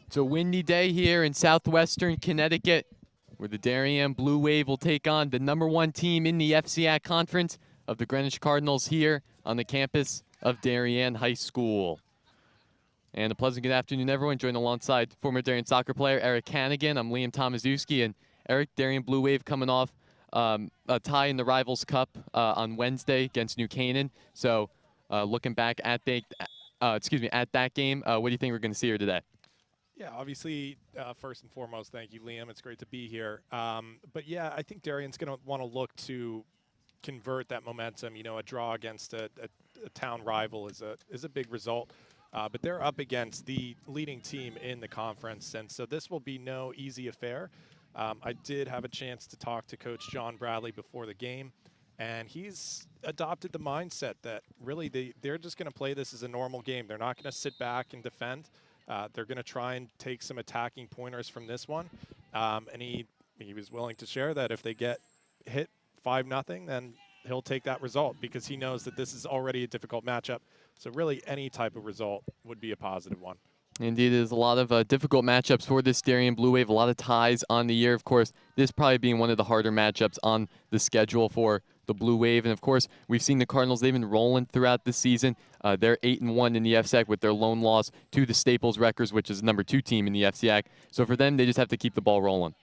It's a windy day here in southwestern Connecticut, where the Darien Blue Wave will take on the #1 team in the FCIAC conference of the Greenwich Cardinals here on the campus of Darien High School. And a pleasant good afternoon, everyone. Joined alongside former Darien soccer player Eric Hannigan. I'm Liam Tomaszewski, and Eric, Darien Blue Wave coming off a tie in the Rivals Cup on Wednesday against New Canaan. So, looking back at at that game, what do you think we're going to see here today? Yeah, obviously, first and foremost, thank you, Liam. It's great to be here. But yeah, I think Darien's going to want to look to convert that momentum. You know, a draw against a town rival is a big result. But they're up against the leading team in the conference, and so this will be no easy affair. I did have a chance to talk to Coach John Bradley before the game, and he's adopted the mindset that really they're just going to play this as a normal game. They're not going to sit back and defend. They're going to try and take some attacking pointers from this one. And he was willing to share that if they get hit 5-0, then he'll take that result because he knows that this is already a difficult matchup. So really any type of result would be a positive one. Indeed, there's a lot of difficult matchups for this Darien Blue Wave, a lot of ties on the year. Of course, this probably being one of the harder matchups on the schedule for the Blue Wave. And, of course, we've seen the Cardinals. They've been rolling throughout the season. They're 8-1 in the FCIAC with their lone loss to the Staples Wreckers, which is the #2 team in the FCIAC. So for them, they just have to keep the ball rolling.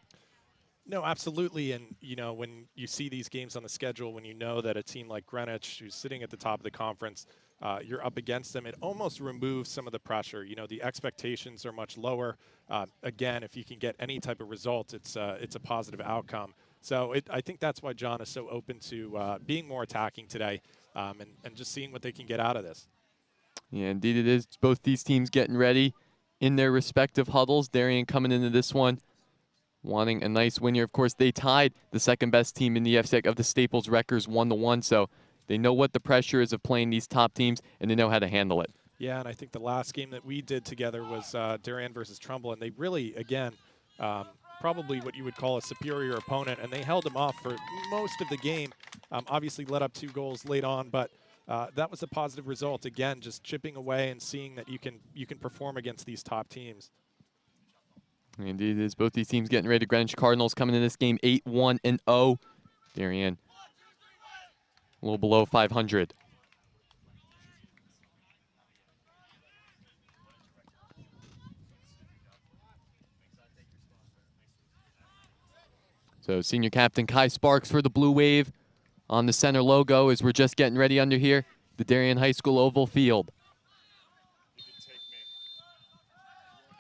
No, absolutely. And, you know, when you see these games on the schedule, when you know that a team like Greenwich, who's sitting at the top of the conference, you're up against them, it almost removes some of the pressure. You know, the expectations are much lower. Again, if you can get any type of result, it's a positive outcome. So I think that's why John is so open to being more attacking today and just seeing what they can get out of this. Yeah, indeed it is. Both these teams getting ready in their respective huddles. Darien coming into this one wanting a nice win here. Of course, they tied the second-best team in the FCIAC of the Staples Wreckers 1-1, so they know what the pressure is of playing these top teams, and they know how to handle it. Yeah, and I think the last game that we did together was Darien versus Trumbull, and they really, again, probably what you would call a superior opponent, and they held them off for most of the game. Obviously led up 2 goals late on, but that was a positive result. Again, just chipping away and seeing that you can perform against these top teams. Indeed, it is. Both these teams getting ready. Greenwich Cardinals coming in this game 8-1-0. Darien a little below 500. So senior captain Kai Sparks for the Blue Wave on the center logo as we're just getting ready under here, the Darien High School Oval Field.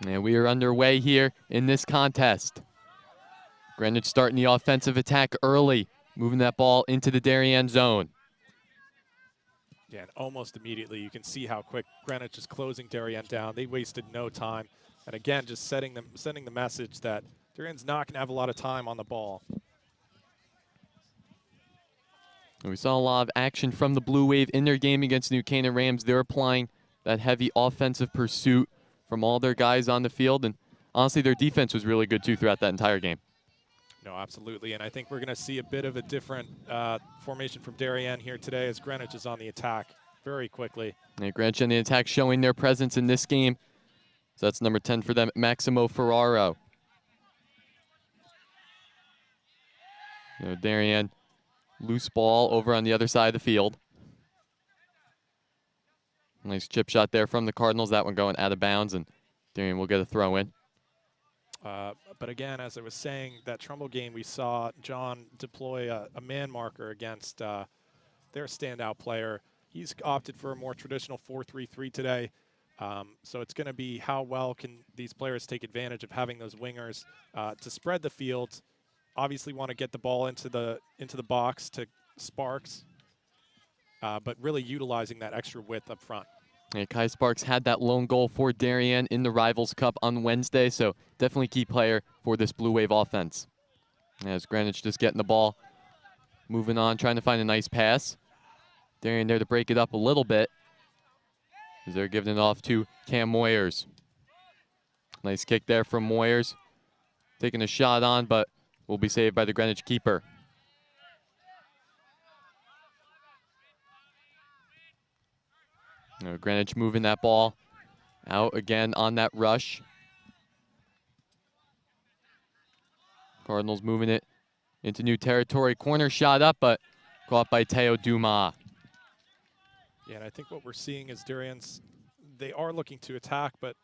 And we are underway here in this contest. Greenwich starting the offensive attack early, moving that ball into the Darien zone. Yeah, and almost immediately you can see how quick Greenwich is closing Darien down. They wasted no time. And again, just sending the message that Darien's not going to have a lot of time on the ball. And we saw a lot of action from the Blue Wave in their game against New Canaan Rams. They're applying that heavy offensive pursuit from all their guys on the field. And honestly, their defense was really good, too, throughout that entire game. No, absolutely. And I think we're going to see a bit of a different formation from Darien here today as Greenwich is on the attack very quickly. Yeah, Greenwich on the attack showing their presence in this game. So that's number 10 for them, Maximo Ferraro. You know, Darien, loose ball over on the other side of the field. Nice chip shot there from the Cardinals. That one going out of bounds, and Darien will get a throw in. But again, as I was saying, that Trumbull game, we saw John deploy a man marker against their standout player. He's opted for a more traditional 4-3-3 today. So it's going to be how well can these players take advantage of having those wingers to spread the field. Obviously want to get the ball into the box to Sparks, but really utilizing that extra width up front. Yeah, Kai Sparks had that lone goal for Darien in the Rivals Cup on Wednesday, so definitely key player for this Blue Wave offense. As Greenwich just getting the ball, moving on, trying to find a nice pass. Darien there to break it up a little bit as they're giving it off to Cam Moyers. Nice kick there from Moyers. Taking a shot on, but will be saved by the Greenwich keeper. Greenwich moving that ball out again on that rush. Cardinals moving it into new territory. Corner shot up, but caught by Teo Dumas. Yeah, and I think what we're seeing is Darian's, they are looking to attack, but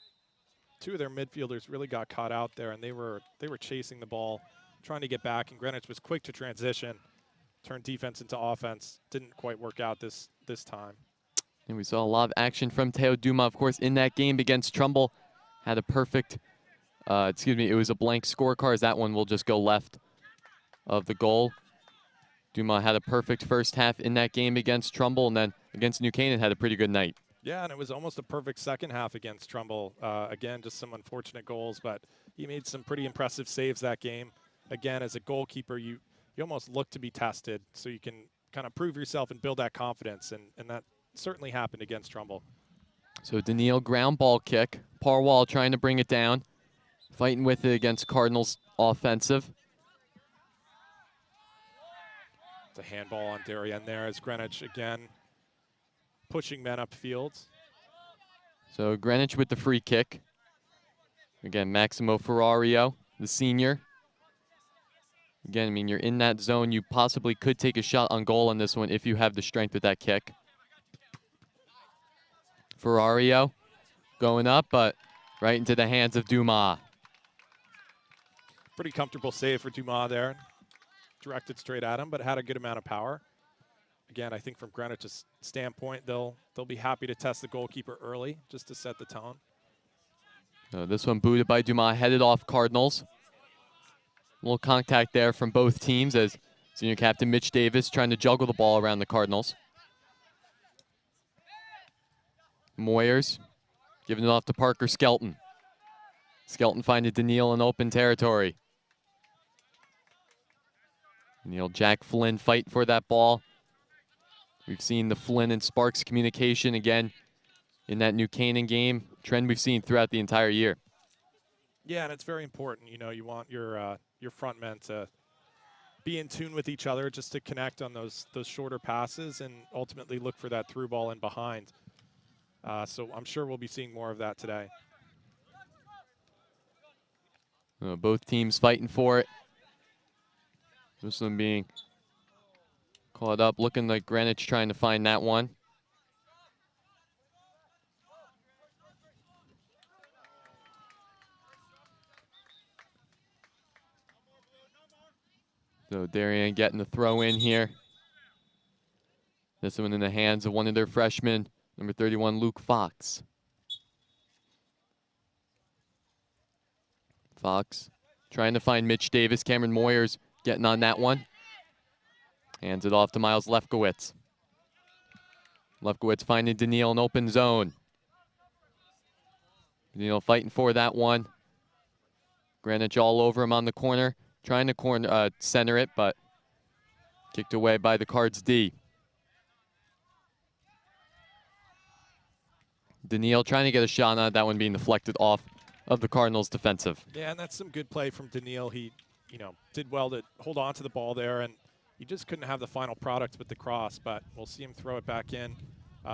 two of their midfielders really got caught out there, and they were chasing the ball, trying to get back, and Greenwich was quick to transition, turn defense into offense. Didn't quite work out this time. And we saw a lot of action from Teo Dumas, of course, in that game against Trumbull. Had a perfect, it was a blank scorecard. That one will just go left of the goal. Dumas had a perfect first half in that game against Trumbull, and then against New Canaan had a pretty good night. Yeah, and it was almost a perfect second half against Trumbull. Again, just some unfortunate goals, but he made some pretty impressive saves that game. Again, as a goalkeeper, you almost look to be tested, so you can kind of prove yourself and build that confidence, and that certainly happened against Trumbull. So Daniil ground ball kick. Parwall trying to bring it down. Fighting with it against Cardinals offensive. It's a handball on Darien there as Greenwich again pushing men upfield. So Greenwich with the free kick. Again, Maximo Ferrario, the senior. Again, I mean, you're in that zone. You possibly could take a shot on goal on this one if you have the strength with that kick. Ferrario going up, but right into the hands of Dumas. Pretty comfortable save for Dumas there. Directed straight at him, but had a good amount of power. Again, I think from Greenwich's standpoint, they'll be happy to test the goalkeeper early just to set the tone. This one booted by Dumas, headed off Cardinals. A little contact there from both teams as senior captain Mitch Davis trying to juggle the ball around the Cardinals. Moyers giving it off to Parker Skelton. Skelton finding Daniil in open territory. Daniil, Jack Flynn fight for that ball. We've seen the Flynn and Sparks communication again in that New Canaan game. Trend we've seen throughout the entire year. Yeah, and it's very important. You know, you want your front men to be in tune with each other, just to connect on those shorter passes and ultimately look for that through ball in behind. So I'm sure we'll be seeing more of that today. Both teams fighting for it. This one being caught up, looking like Greenwich trying to find that one. So Darian getting the throw in here. This one in the hands of one of their freshmen, number 31, Luke Fox. Fox trying to find Mitch Davis. Cameron Moyers getting on that one. Hands it off to Miles Lefkowitz. Lefkowitz finding Daniil in open zone. Daniil fighting for that one. Greenwich all over him on the corner. Trying to center it, but kicked away by the Cards D. Daniil trying to get a shot on it, that one being deflected off of the Cardinals defensive. Yeah, and that's some good play from Daniil. He, did well to hold on to the ball there, and he just couldn't have the final product with the cross, but we'll see him throw it back in.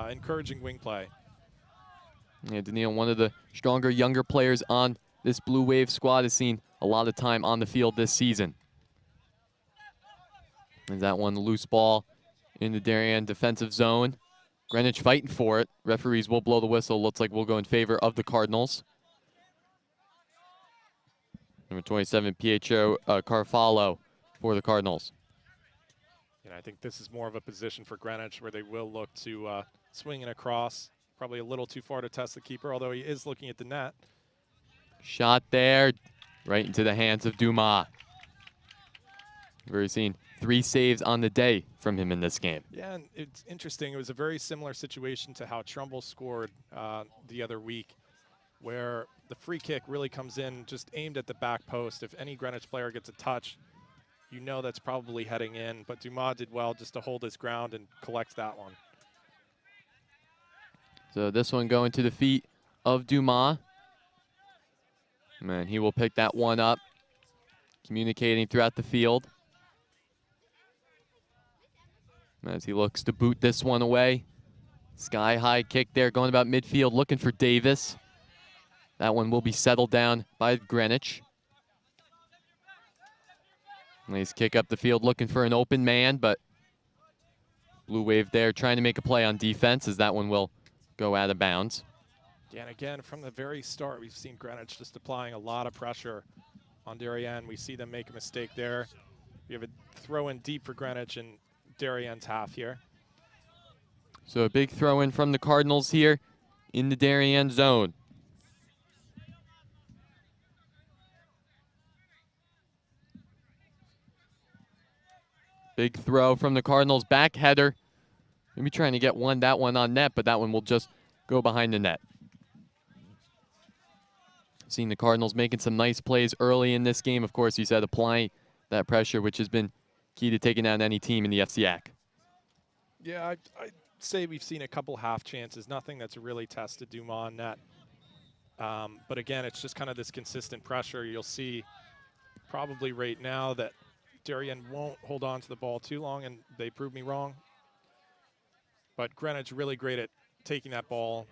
Encouraging wing play. Yeah, Daniil, one of the stronger, younger players on this Blue Wave squad, has seen a lot of time on the field this season. Is that one loose ball in the Darien defensive zone? Greenwich fighting for it. Referees will blow the whistle. Looks like we'll go in favor of the Cardinals. Number 27, Pietro Carfallo for the Cardinals. And I think this is more of a position for Greenwich where they will look to swing it across. Probably a little too far to test the keeper, although he is looking at the net. Shot there, right into the hands of Dumas. We've seen 3 saves on the day from him in this game. Yeah, and it's interesting. It was a very similar situation to how Trumbull scored the other week, where the free kick really comes in just aimed at the back post. If any Greenwich player gets a touch, you know that's probably heading in. But Dumas did well just to hold his ground and collect that one. So this one going to the feet of Dumas. Man, he will pick that one up, communicating throughout the field. As he looks to boot this one away. Sky-high kick there, going about midfield, looking for Davis. That one will be settled down by Greenwich. Nice kick up the field looking for an open man, but Blue Wave there trying to make a play on defense as that one will go out of bounds. Yeah, and again, from the very start, we've seen Greenwich just applying a lot of pressure on Darien. We see them make a mistake there. We have a throw in deep for Greenwich in Darien's half here. So a big throw in from the Cardinals here in the Darien zone. Big throw from the Cardinals, back header. Maybe trying to get that one on net, but that one will just go behind the net. Seeing the Cardinals making some nice plays early in this game. Of course, you said applying that pressure, which has been key to taking down any team in the FCIAC. Yeah, I'd say we've seen a couple half chances. Nothing that's really tested Dumas on net. But again, it's just kind of this consistent pressure. You'll see probably right now that Darien won't hold on to the ball too long, and they proved me wrong. But Greenwich really great at taking that ball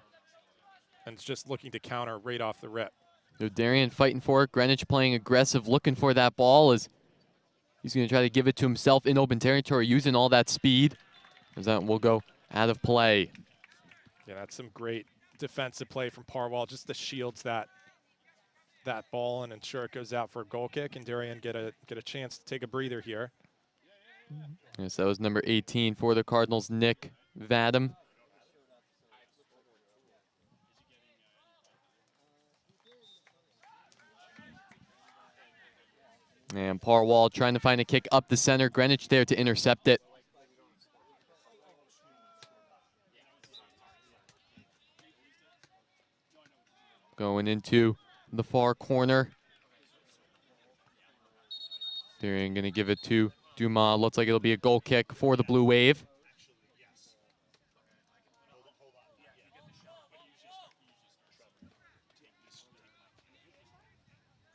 and just looking to counter right off the rip. So Darian fighting for it. Greenwich playing aggressive, looking for that ball as he's going to try to give it to himself in open territory, using all that speed. As that will go out of play. Yeah, that's some great defensive play from Parwall, just to shields that ball and ensure it goes out for a goal kick, and Darien get a chance to take a breather here. Yes, that was number 18 for the Cardinals, Nick Vadam. And Parwall trying to find a kick up the center. Greenwich there to intercept it. Going into the far corner. Darien going to give it to Dumas. Looks like it'll be a goal kick for the Blue Wave.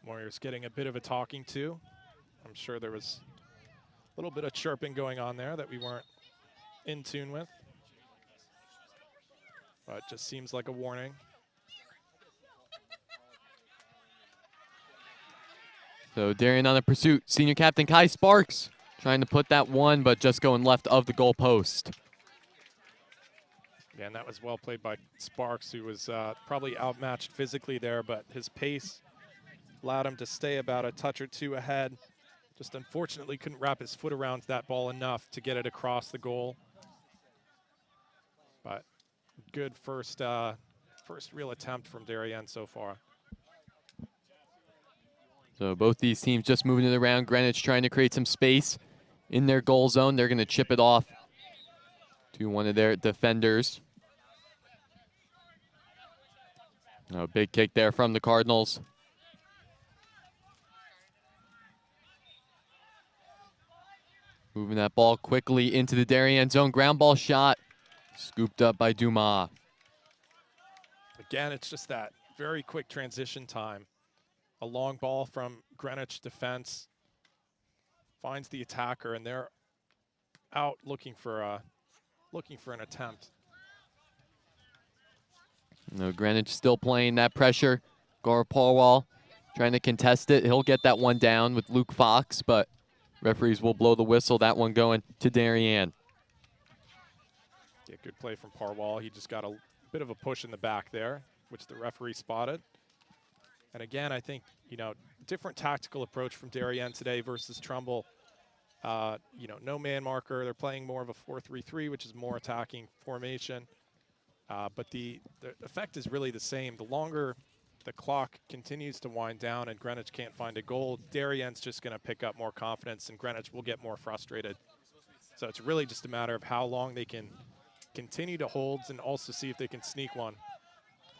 Warriors getting a bit of a talking to. I'm sure there was a little bit of chirping going on there that we weren't in tune with. But it just seems like a warning. So Darien on the pursuit. Senior captain Kai Sparks trying to put that one, but just going left of the goal post. Yeah, and that was well played by Sparks, who was probably outmatched physically there, but his pace allowed him to stay about a touch or two ahead. Just unfortunately couldn't wrap his foot around that ball enough to get it across the goal. But good first real attempt from Darien so far. So both these teams just moving it around. Greenwich trying to create some space in their goal zone. They're going to chip it off to one of their defenders. A big kick there from the Cardinals. Moving that ball quickly into the Darien zone. Ground ball shot. Scooped up by Dumas. Again, it's just that very quick transition time. A long ball from Greenwich defense finds the attacker, and they're out looking for an attempt. No, Greenwich still playing that pressure. Gar Parwall trying to contest it. He'll get that one down with Luke Fox, but referees will blow the whistle. That one going to Darien. Yeah, good play from Parwall. He just got a bit of a push in the back there, which the referee spotted. And again, I think, different tactical approach from Darien today versus Trumbull. No man marker. They're playing more of a 4-3-3, which is more attacking formation. But the effect is really the same. The longer the clock continues to wind down and Greenwich can't find a goal, Darien's just going to pick up more confidence and Greenwich will get more frustrated. So it's really just a matter of how long they can continue to hold and also see if they can sneak one.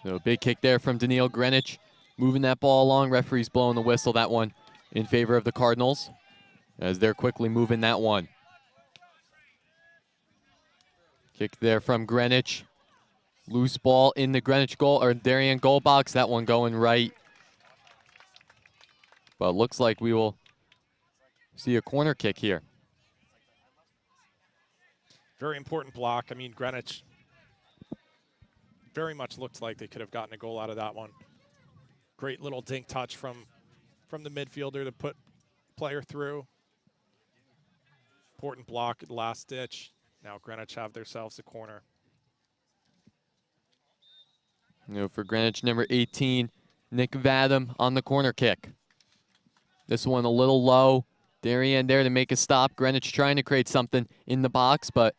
So big kick there from Daniil. Greenwich moving that ball along. Referee's blowing the whistle. That one in favor of the Cardinals as they're quickly moving that one. Kick there from Greenwich. Loose ball in the Greenwich goal, or Darien goal box. That one going right. But looks like we will see a corner kick here. Very important block. I mean, Greenwich very much looked like they could have gotten a goal out of that one. Great little dink touch from the midfielder to put player through. Important block, last ditch. Now Greenwich have themselves a corner. You know, for Greenwich, number 18, Nick Vadam on the corner kick. This one a little low. Darian there to make a stop. Greenwich trying to create something in the box, but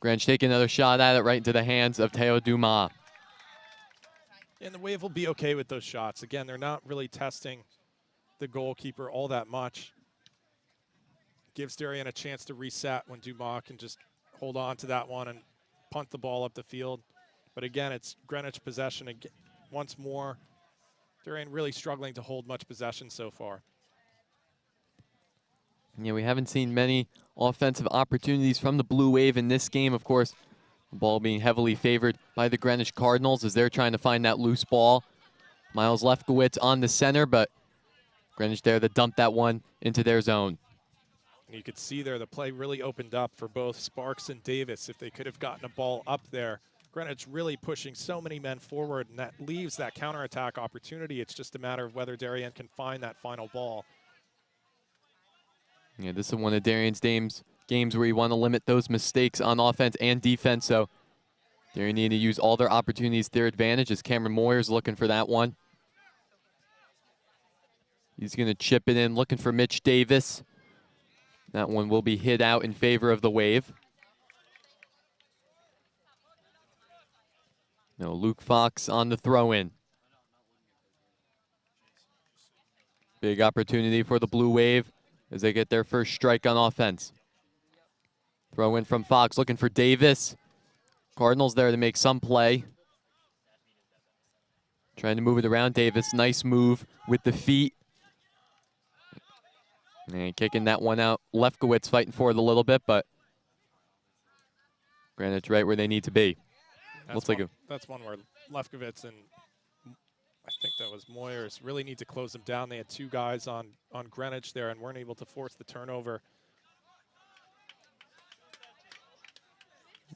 Greenwich taking another shot at it right into the hands of Teo Dumas. And the Wave will be okay with those shots. Again, they're not really testing the goalkeeper all that much. Gives Darien a chance to reset when Dumas can just hold on to that one and punt the ball up the field. But again, it's Greenwich possession again, once more. Darien really struggling to hold much possession so far. Yeah, we haven't seen many offensive opportunities from the Blue Wave in this game. Of course, the ball being heavily favored by the Greenwich Cardinals as they're trying to find that loose ball. Miles Lefkowitz on the center, but Greenwich there to dump that one into their zone. And you could see there the play really opened up for both Sparks and Davis if they could have gotten a ball up there. Greenwich really pushing so many men forward, and that leaves that counterattack opportunity. It's just a matter of whether Darien can find that final ball. Yeah, this is one of Darian's games where you want to limit those mistakes on offense and defense. So Darien need to use all their opportunities to their advantage as Cameron Moyer's looking for that one. He's going to chip it in, looking for Mitch Davis. That one will be hit out in favor of the Wave. No, Luke Fox on the throw-in. Big opportunity for the Blue Wave as they get their first strike on offense. Throw in from Fox, looking for Davis. Cardinals there to make some play. Trying to move it around. Davis, nice move with the feet. And kicking that one out. Lefkowitz fighting for it a little bit, but Greenwich right where they need to be. That's one where Lefkowitz and I think that was Moyers really need to close them down. They had two guys on Greenwich there and weren't able to force the turnover.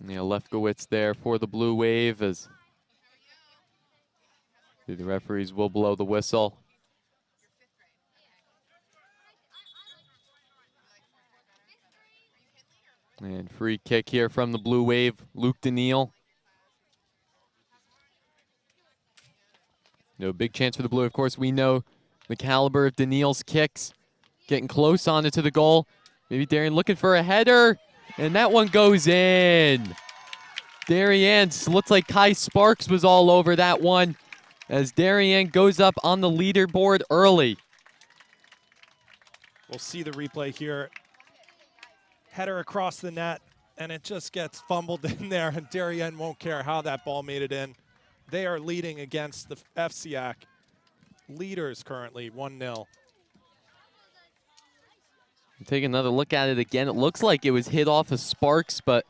Yeah, Lefkowitz there for the Blue Wave as the referees will blow the whistle. And free kick here from the Blue Wave, Luke Daniil. No big chance for the Blue. Of course, we know the caliber of Daniil's kicks. Getting close on it to the goal. Maybe Darien looking for a header. And that one goes in. Darien, looks like Kai Sparks was all over that one as Darien goes up on the leaderboard early. We'll see the replay here. Header across the net, and it just gets fumbled in there, and Darien won't care how that ball made it in. They are leading against the FCIAC leaders currently, 1-0. Take another look at it again. It looks like it was hit off of Sparks, but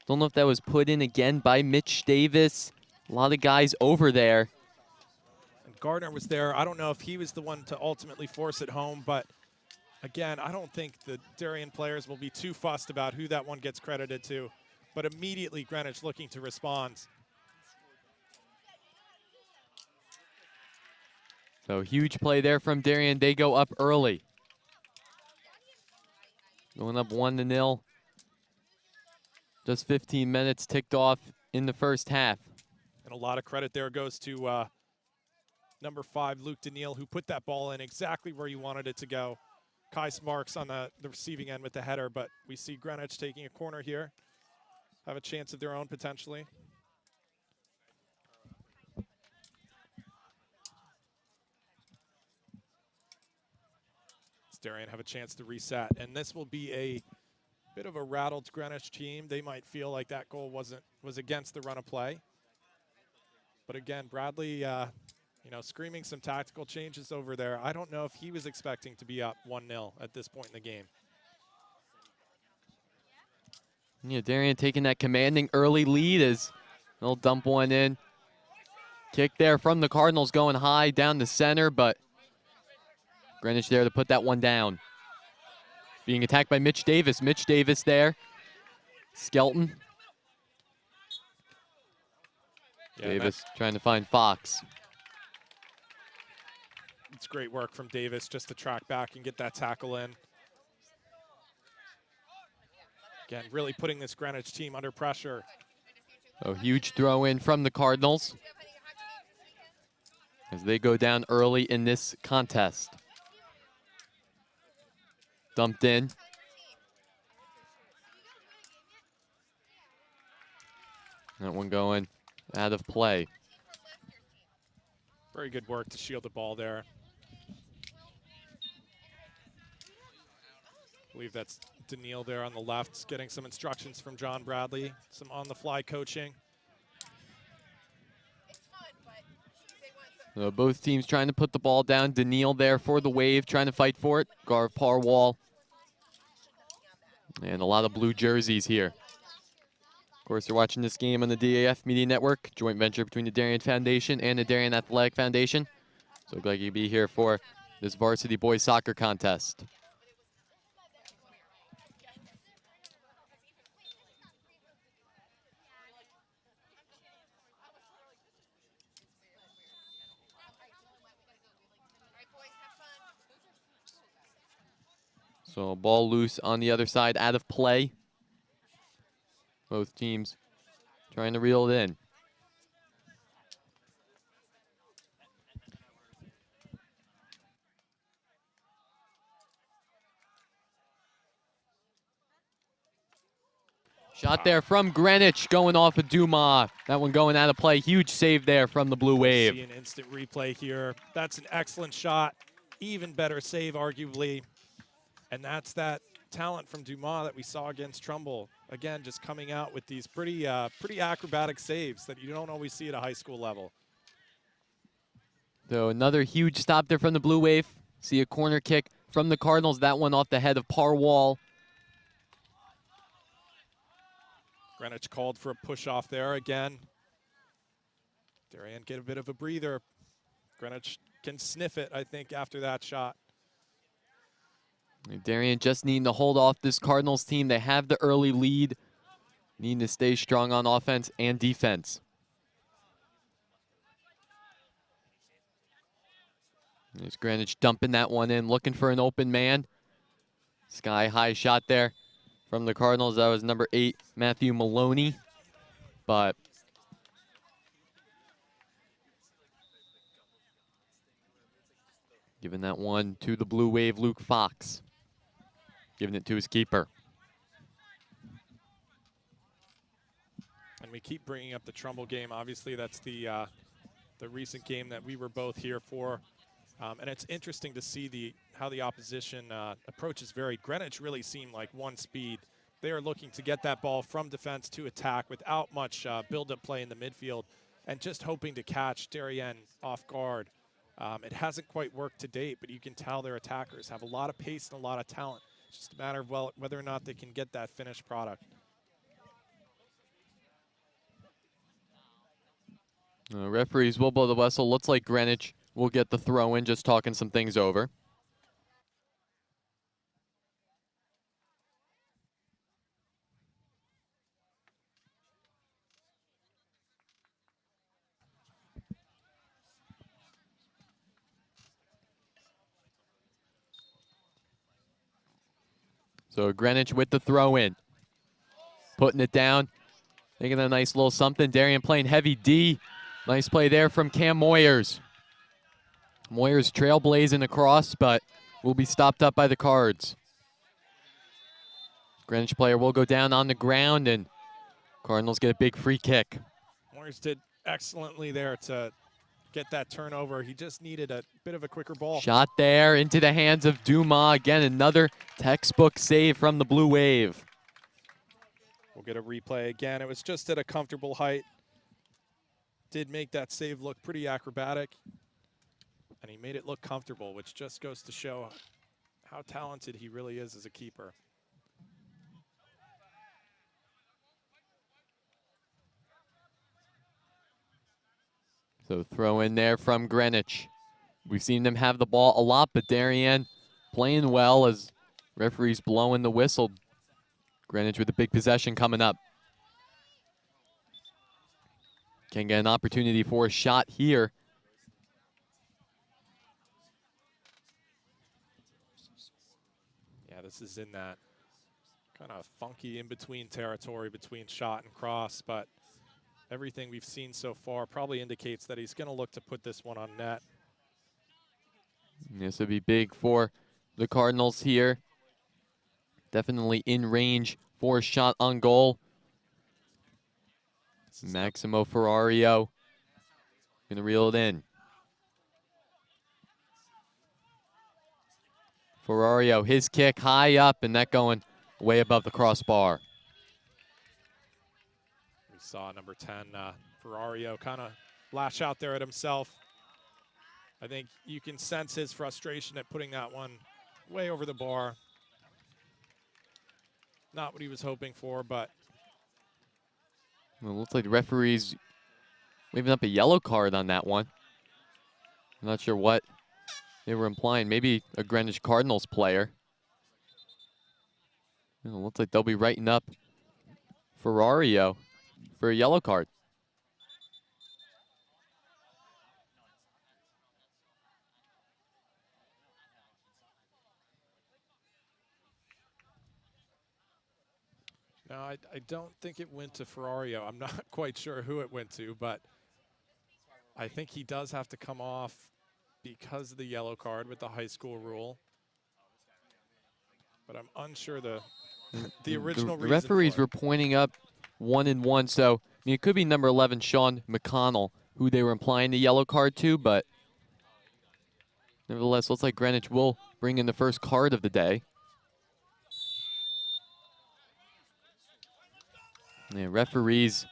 don't know if that was put in again by Mitch Davis. A lot of guys over there. And Gardner was there. I don't know if he was the one to ultimately force it home, but again, I don't think the Darien players will be too fussed about who that one gets credited to. But immediately Greenwich looking to respond. So huge play there from Darien. They go up early. Going up 1-0. Just 15 minutes ticked off in the first half. And a lot of credit there goes to number 5, Luke Daniil, who put that ball in exactly where you wanted it to go. Kai Sparks on the receiving end with the header, but we see Greenwich taking a corner here. Have a chance of their own potentially. Darien have a chance to reset, and this will be a bit of a rattled Greenwich team. They might feel like that goal was against the run of play. But again, Bradley, screaming some tactical changes over there. I don't know if he was expecting to be up 1-0 at this point in the game. Yeah, Darien taking that commanding early lead as they'll dump one in. Kick there from the Cardinals going high down the center, but Greenwich there to put that one down. Being attacked by Mitch Davis. Mitch Davis there. Skelton. Yeah, Davis trying to find Fox. It's great work from Davis just to track back and get that tackle in. Again, really putting this Greenwich team under pressure. A huge throw in from the Cardinals as they go down early in this contest. Dumped in. That one going out of play. Very good work to shield the ball there. I believe that's Daniil there on the left, getting some instructions from John Bradley, some on-the-fly coaching. Both teams trying to put the ball down. Daniil there for the wave, trying to fight for it. Garv Parwall. And a lot of blue jerseys here. Of course, you're watching this game on the DAF Media Network, joint venture between the Darien Foundation and the Darien Athletic Foundation. So glad you could be here for this varsity boys soccer contest. So ball loose on the other side, out of play. Both teams trying to reel it in. Shot there from Greenwich, going off of Dumas. That one going out of play. Huge save there from the Blue Wave. See an instant replay here. That's an excellent shot. Even better save, arguably. And that's that talent from Dumas that we saw against Trumbull. Again, just coming out with these pretty acrobatic saves that you don't always see at a high school level. So another huge stop there from the Blue Wave. See a corner kick from the Cardinals. That one off the head of Parwall. Greenwich called for a push off there again. Darian get a bit of a breather. Greenwich can sniff it, I think, after that shot. Darien just needing to hold off this Cardinals team. They have the early lead. Needing to stay strong on offense and defense. There's Greenwich dumping that one in, looking for an open man. Sky high shot there from the Cardinals. That was number 8, Matthew Maloney. But giving that one to the Blue Wave, Luke Fox. Giving it to his keeper. And we keep bringing up the Trumbull game. Obviously, that's the recent game that we were both here for. And it's interesting to see how the opposition approaches varied. Greenwich really seemed like one speed. They are looking to get that ball from defense to attack without much build-up play in the midfield and just hoping to catch Darien off guard. It hasn't quite worked to date, but you can tell their attackers have a lot of pace and a lot of talent. It's just a matter of whether or not they can get that finished product. Referees will blow the whistle. Looks like Greenwich will get the throw in, just talking some things over. So Greenwich with the throw in. Putting it down. Making a nice little something. Darian playing heavy D. Nice play there from Cam Moyers. Moyers trailblazing across, but will be stopped up by the Cards. Greenwich player will go down on the ground, and Cardinals get a big free kick. Moyers did excellently there to get that turnover. He just needed a bit of a quicker ball. Shot there into the hands of Dumas. Again, another textbook save from the Blue Wave. We'll get a replay again. It was just at a comfortable height. Did make that save look pretty acrobatic. And he made it look comfortable, which just goes to show how talented he really is as a keeper. So throw in there from Greenwich. We've seen them have the ball a lot, but Darien playing well as referees blowing the whistle. Greenwich with a big possession coming up. Can get an opportunity for a shot here. Yeah, this is in that Kind of funky in-between territory between shot and cross, but everything we've seen so far probably indicates that he's going to look to put this one on net. This would be big for the Cardinals here. Definitely in range for a shot on goal. Maximo Ferrario going to reel it in. Ferrario, his kick high up, and that going way above the crossbar. We saw number 10, Ferrario, kind of lash out there at himself. I think you can sense his frustration at putting that one way over the bar. Not what he was hoping for, but. Well, it looks like the referee's waving up a yellow card on that one. I'm not sure what they were implying. Maybe a Greenwich Cardinals player. It looks like they'll be writing up Ferrario for a yellow card. No, I don't think it went to Ferrario. I'm not quite sure who it went to, but I think he does have to come off because of the yellow card with the high school rule. But I'm unsure the original reason. The referees were pointing up 1-1, so I mean, it could be number 11, Sean McConnell, who they were implying the yellow card to, but nevertheless, looks like Greenwich will bring in the first card of the day. Yeah, referees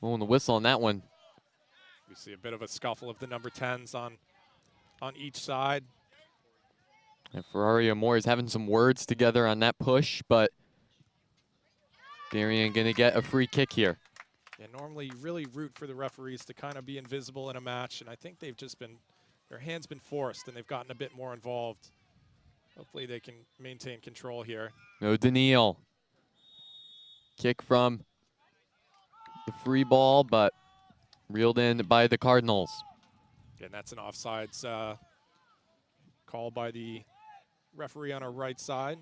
blowing the whistle on that one. We see a bit of a scuffle of the number 10s on each side. And Ferrario Moore is having some words together on that push, but Darian gonna get a free kick here. Yeah, normally you really root for the referees to kind of be invisible in a match, and I think they've just been, their hand's been forced and they've gotten a bit more involved. Hopefully they can maintain control here. No, Daniil. Kick from the free ball, but reeled in by the Cardinals. And that's an offsides call by the referee on our right side.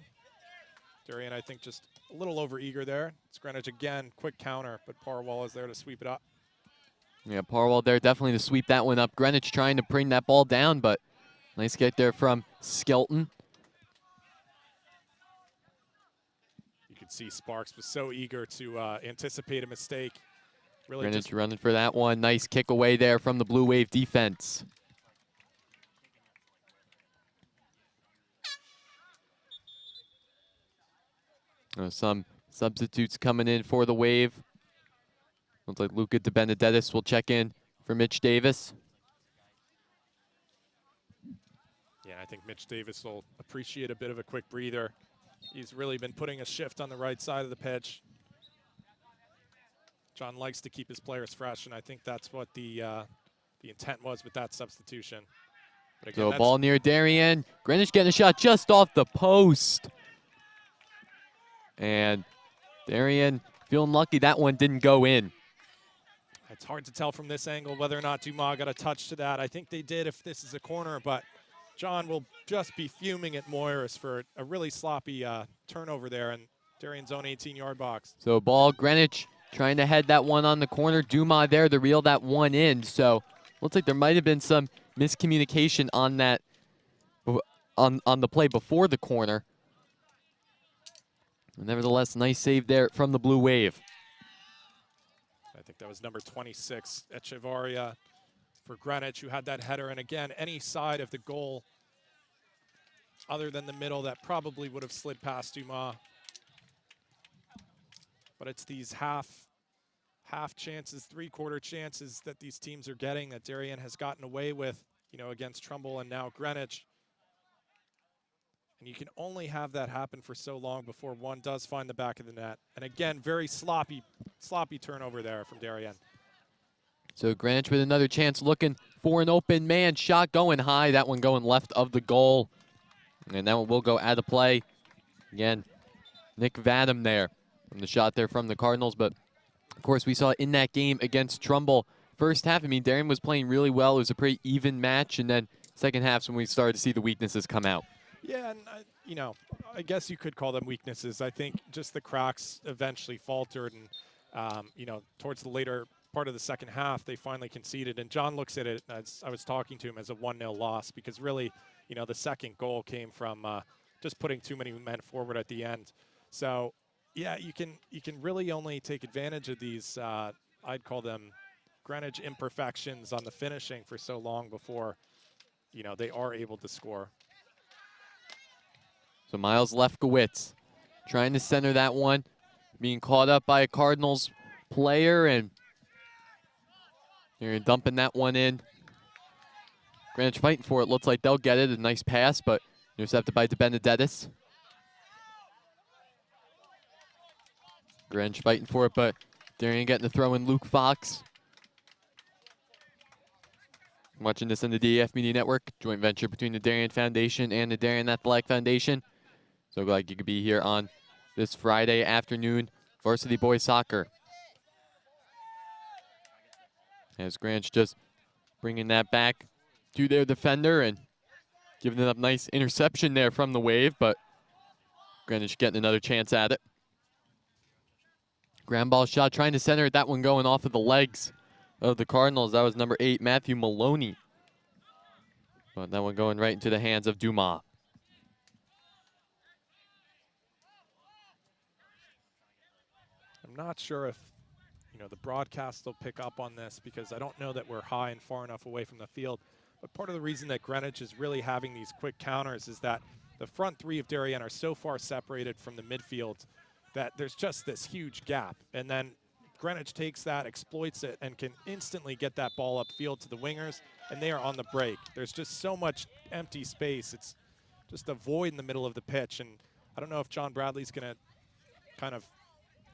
Darian, I think, just a little over-eager there. It's Greenwich again, quick counter, but Parwall is there to sweep it up. Yeah, Parwall there definitely to sweep that one up. Greenwich trying to bring that ball down, but nice get there from Skelton. You could see Sparks was so eager to anticipate a mistake. Really Greenwich just running for that one. Nice kick away there from the Blue Wave defense. Some substitutes coming in for the Wave. Looks like Luca De Benedettis will check in for Mitch Davis. Yeah, I think Mitch Davis will appreciate a bit of a quick breather. He's really been putting a shift on the right side of the pitch. John likes to keep his players fresh, and I think that's what the intent was with that substitution. But again, So ball near Darien. Greenwich getting a shot just off the post. And Darian feeling lucky that one didn't go in. It's hard to tell from this angle whether or not Dumas got a touch to that. I think they did if this is a corner, but John will just be fuming at Moyers for a really sloppy turnover there in Darian's own 18-yard box. So ball, Greenwich trying to head that one on the corner. Dumas there to reel that one in. So looks like there might have been some miscommunication on that, on the play before the corner. Nevertheless, nice save there from the Blue Wave. I think that was number 26, Echevarria for Greenwich, who had that header. And again, any side of the goal other than the middle, that probably would have slid past Dumas. But it's these half chances, three-quarter chances that these teams are getting that Darien has gotten away with, you know, against Trumbull and now Greenwich. And you can only have that happen for so long before one does find the back of the net. And again, very sloppy turnover there from Darien. So Greenwich with another chance looking for an open man. Shot going high. That one going left of the goal. And that one will go out of play. Again, Nick Vadum there from the shot there from the Cardinals. But, of course, we saw in that game against Trumbull, first half, I mean, Darien was playing really well. It was a pretty even match. And then second half's when we started to see the weaknesses come out. Yeah, and you know, I guess you could call them weaknesses. I think just the cracks eventually faltered, and you know, towards the later part of the second half, they finally conceded. And John looks at it, as I was talking to him, as a 1-0 loss, because really, you know, the second goal came from just putting too many men forward at the end. So, yeah, you can really only take advantage of these. I'd call them Greenwich imperfections on the finishing for so long before, you know, they are able to score. So Miles Lefkowitz trying to center that one, being caught up by a Cardinals player, and they're dumping that one in. Greenwich fighting for it. Looks like they'll get it. A nice pass, but intercepted by DeBenedettis. Greenwich fighting for it, but Darian getting the throw in. Luke Fox. Watching this on the DAF Media Network, joint venture between the Darien Foundation and the Darien Athletic Foundation. So glad you could be here on this Friday afternoon, varsity boys soccer. As Greenwich just bringing that back to their defender and giving it up. Nice interception there from the wave, but Greenwich getting another chance at it. Ground ball shot, trying to center it. That one going off of the legs of the Cardinals. That was number 8, Matthew Maloney. But that one going right into the hands of Dumas. I'm not sure if, you know, the broadcast will pick up on this, because I don't know that we're high and far enough away from the field. But part of the reason that Greenwich is really having these quick counters is that the front three of Darien are so far separated from the midfield that there's just this huge gap. And then Greenwich takes that, exploits it, and can instantly get that ball upfield to the wingers, and they are on the break. There's just so much empty space. It's just a void in the middle of the pitch. And I don't know if John Bradley's going to kind of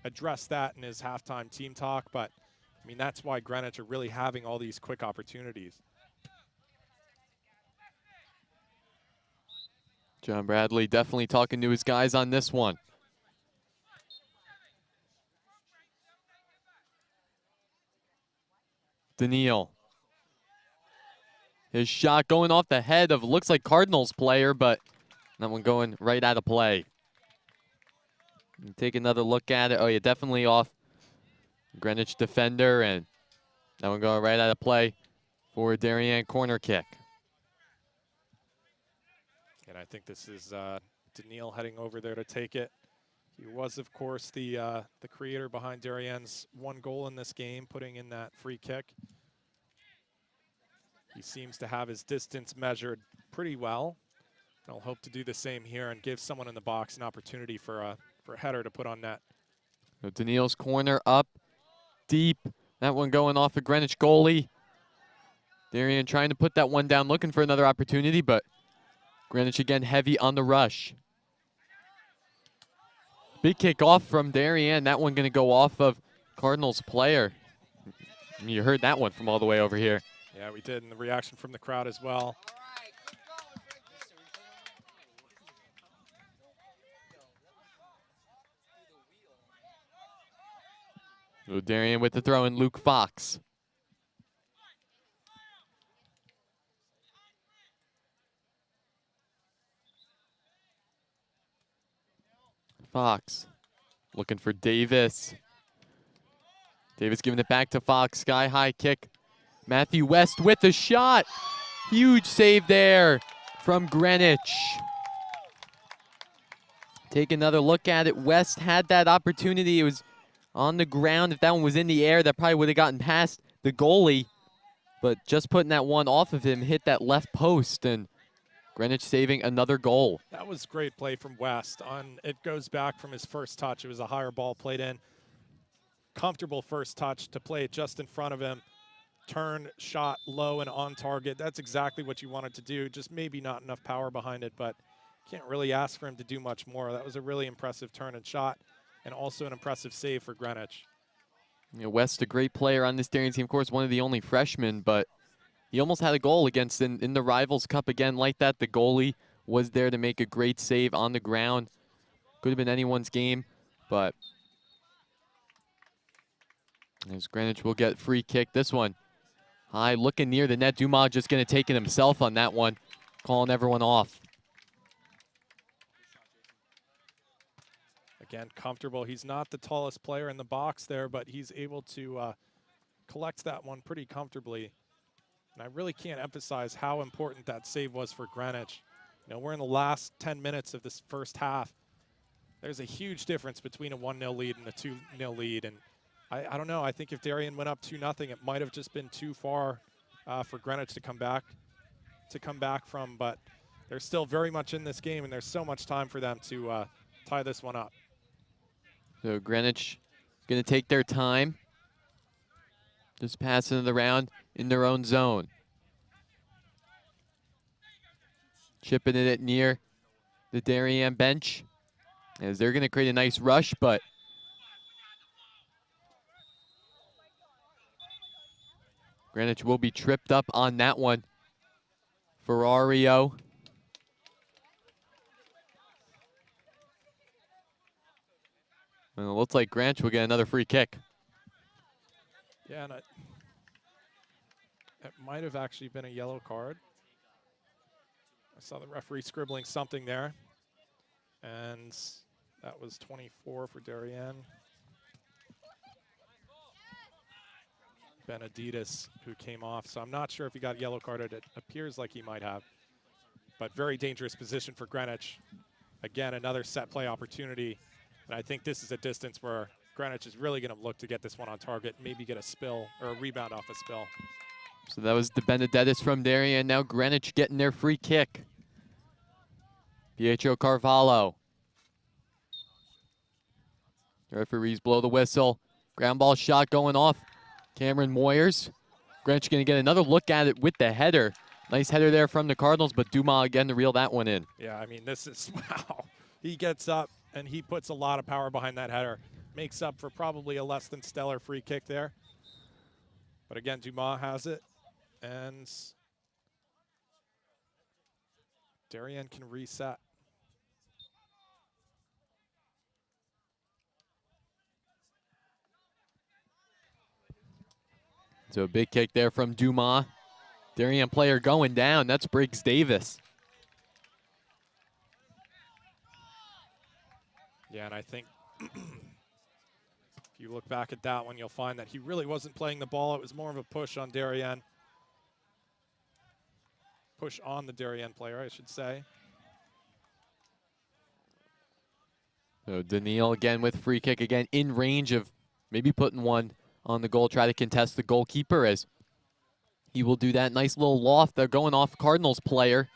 address that in his halftime team talk, but I mean, that's why Greenwich are really having all these quick opportunities. John Bradley definitely talking to his guys on this one. Daniil. His shot going off the head of, looks like Cardinals player, but that one going right out of play. Take another look at it. Oh, yeah, definitely off Greenwich defender, and that one going right out of play for a Darien corner kick. And I think this is Daniil heading over there to take it. He was, of course, the creator behind Darien's one goal in this game, putting in that free kick. He seems to have his distance measured pretty well. I'll hope to do the same here and give someone in the box an opportunity for a header to put on net. So Daniil's corner up deep. That one going off the Greenwich goalie. Darian trying to put that one down, looking for another opportunity, but Greenwich again heavy on the rush. Big kick off from Darien. That one going to go off of Cardinals player. You heard that one from all the way over here. Yeah, we did, and the reaction from the crowd as well. So Darien with the throw in, Luke Fox. Fox looking for Davis. Davis giving it back to Fox. Sky high kick. Matthew West with the shot. Huge save there from Greenwich. Take another look at it. West had that opportunity. It was on the ground. If that one was in the air, that probably would have gotten past the goalie. But just putting that one off of him hit that left post, and Greenwich saving another goal. That was great play from West. It goes back from his first touch. It was a higher ball played in. Comfortable first touch to play it just in front of him. Turn, shot low and on target. That's exactly what you wanted to do. Just maybe not enough power behind it, but can't really ask for him to do much more. That was a really impressive turn and shot, and also an impressive save for Greenwich. You know, West, a great player on this Darien team. Of course, one of the only freshmen, but he almost had a goal against in the Rivals Cup again like that. The goalie was there to make a great save on the ground. Could have been anyone's game, but as Greenwich will get free kick. This one high, looking near the net. Dumas just going to take it himself on that one, calling everyone off. Again, comfortable. He's not the tallest player in the box there, but he's able to collect that one pretty comfortably. And I really can't emphasize how important that save was for Greenwich. You know, we're in the last 10 minutes of this first half. There's a huge difference between a 1-0 lead and a 2-0 lead. And I don't know. I think if Darien went up 2-0, it might have just been too far for Greenwich to come back from. But they're still very much in this game, and there's so much time for them to tie this one up. So Greenwich going to take their time. Just passing it around in their own zone. Chipping it near the Darien bench as they're going to create a nice rush, but Greenwich will be tripped up on that one. Ferrario. And it looks like Greenwich will get another free kick. Yeah, and it might have actually been a yellow card. I saw the referee scribbling something there. And that was 24 for Darian. Benedictus, who came off. So I'm not sure if he got yellow carded. It appears like he might have. But very dangerous position for Greenwich. Again, another set play opportunity. And I think this is a distance where Greenwich is really going to look to get this one on target, maybe get a spill or a rebound off a spill. So that was the Benedictus from Darien. Now Greenwich getting their free kick. Pietro Carvalho. The referees blow the whistle. Ground ball shot going off. Cameron Moyers. Greenwich going to get another look at it with the header. Nice header there from the Cardinals, but Dumas again to reel that one in. Yeah, I mean, this is, wow. He gets up and he puts a lot of power behind that header. Makes up for probably a less than stellar free kick there. But again, Dumas has it. And Darien can reset. So a big kick there from Dumas. Darien player going down. That's Briggs Davis. Yeah, and I think if you look back at that one, you'll find that he really wasn't playing the ball. It was more of a push on Darien. Push on the Darien player, I should say. So Daniil again with free kick, again in range of maybe putting one on the goal, try to contest the goalkeeper as he will do that. Nice little loft. They're going off Cardinals player.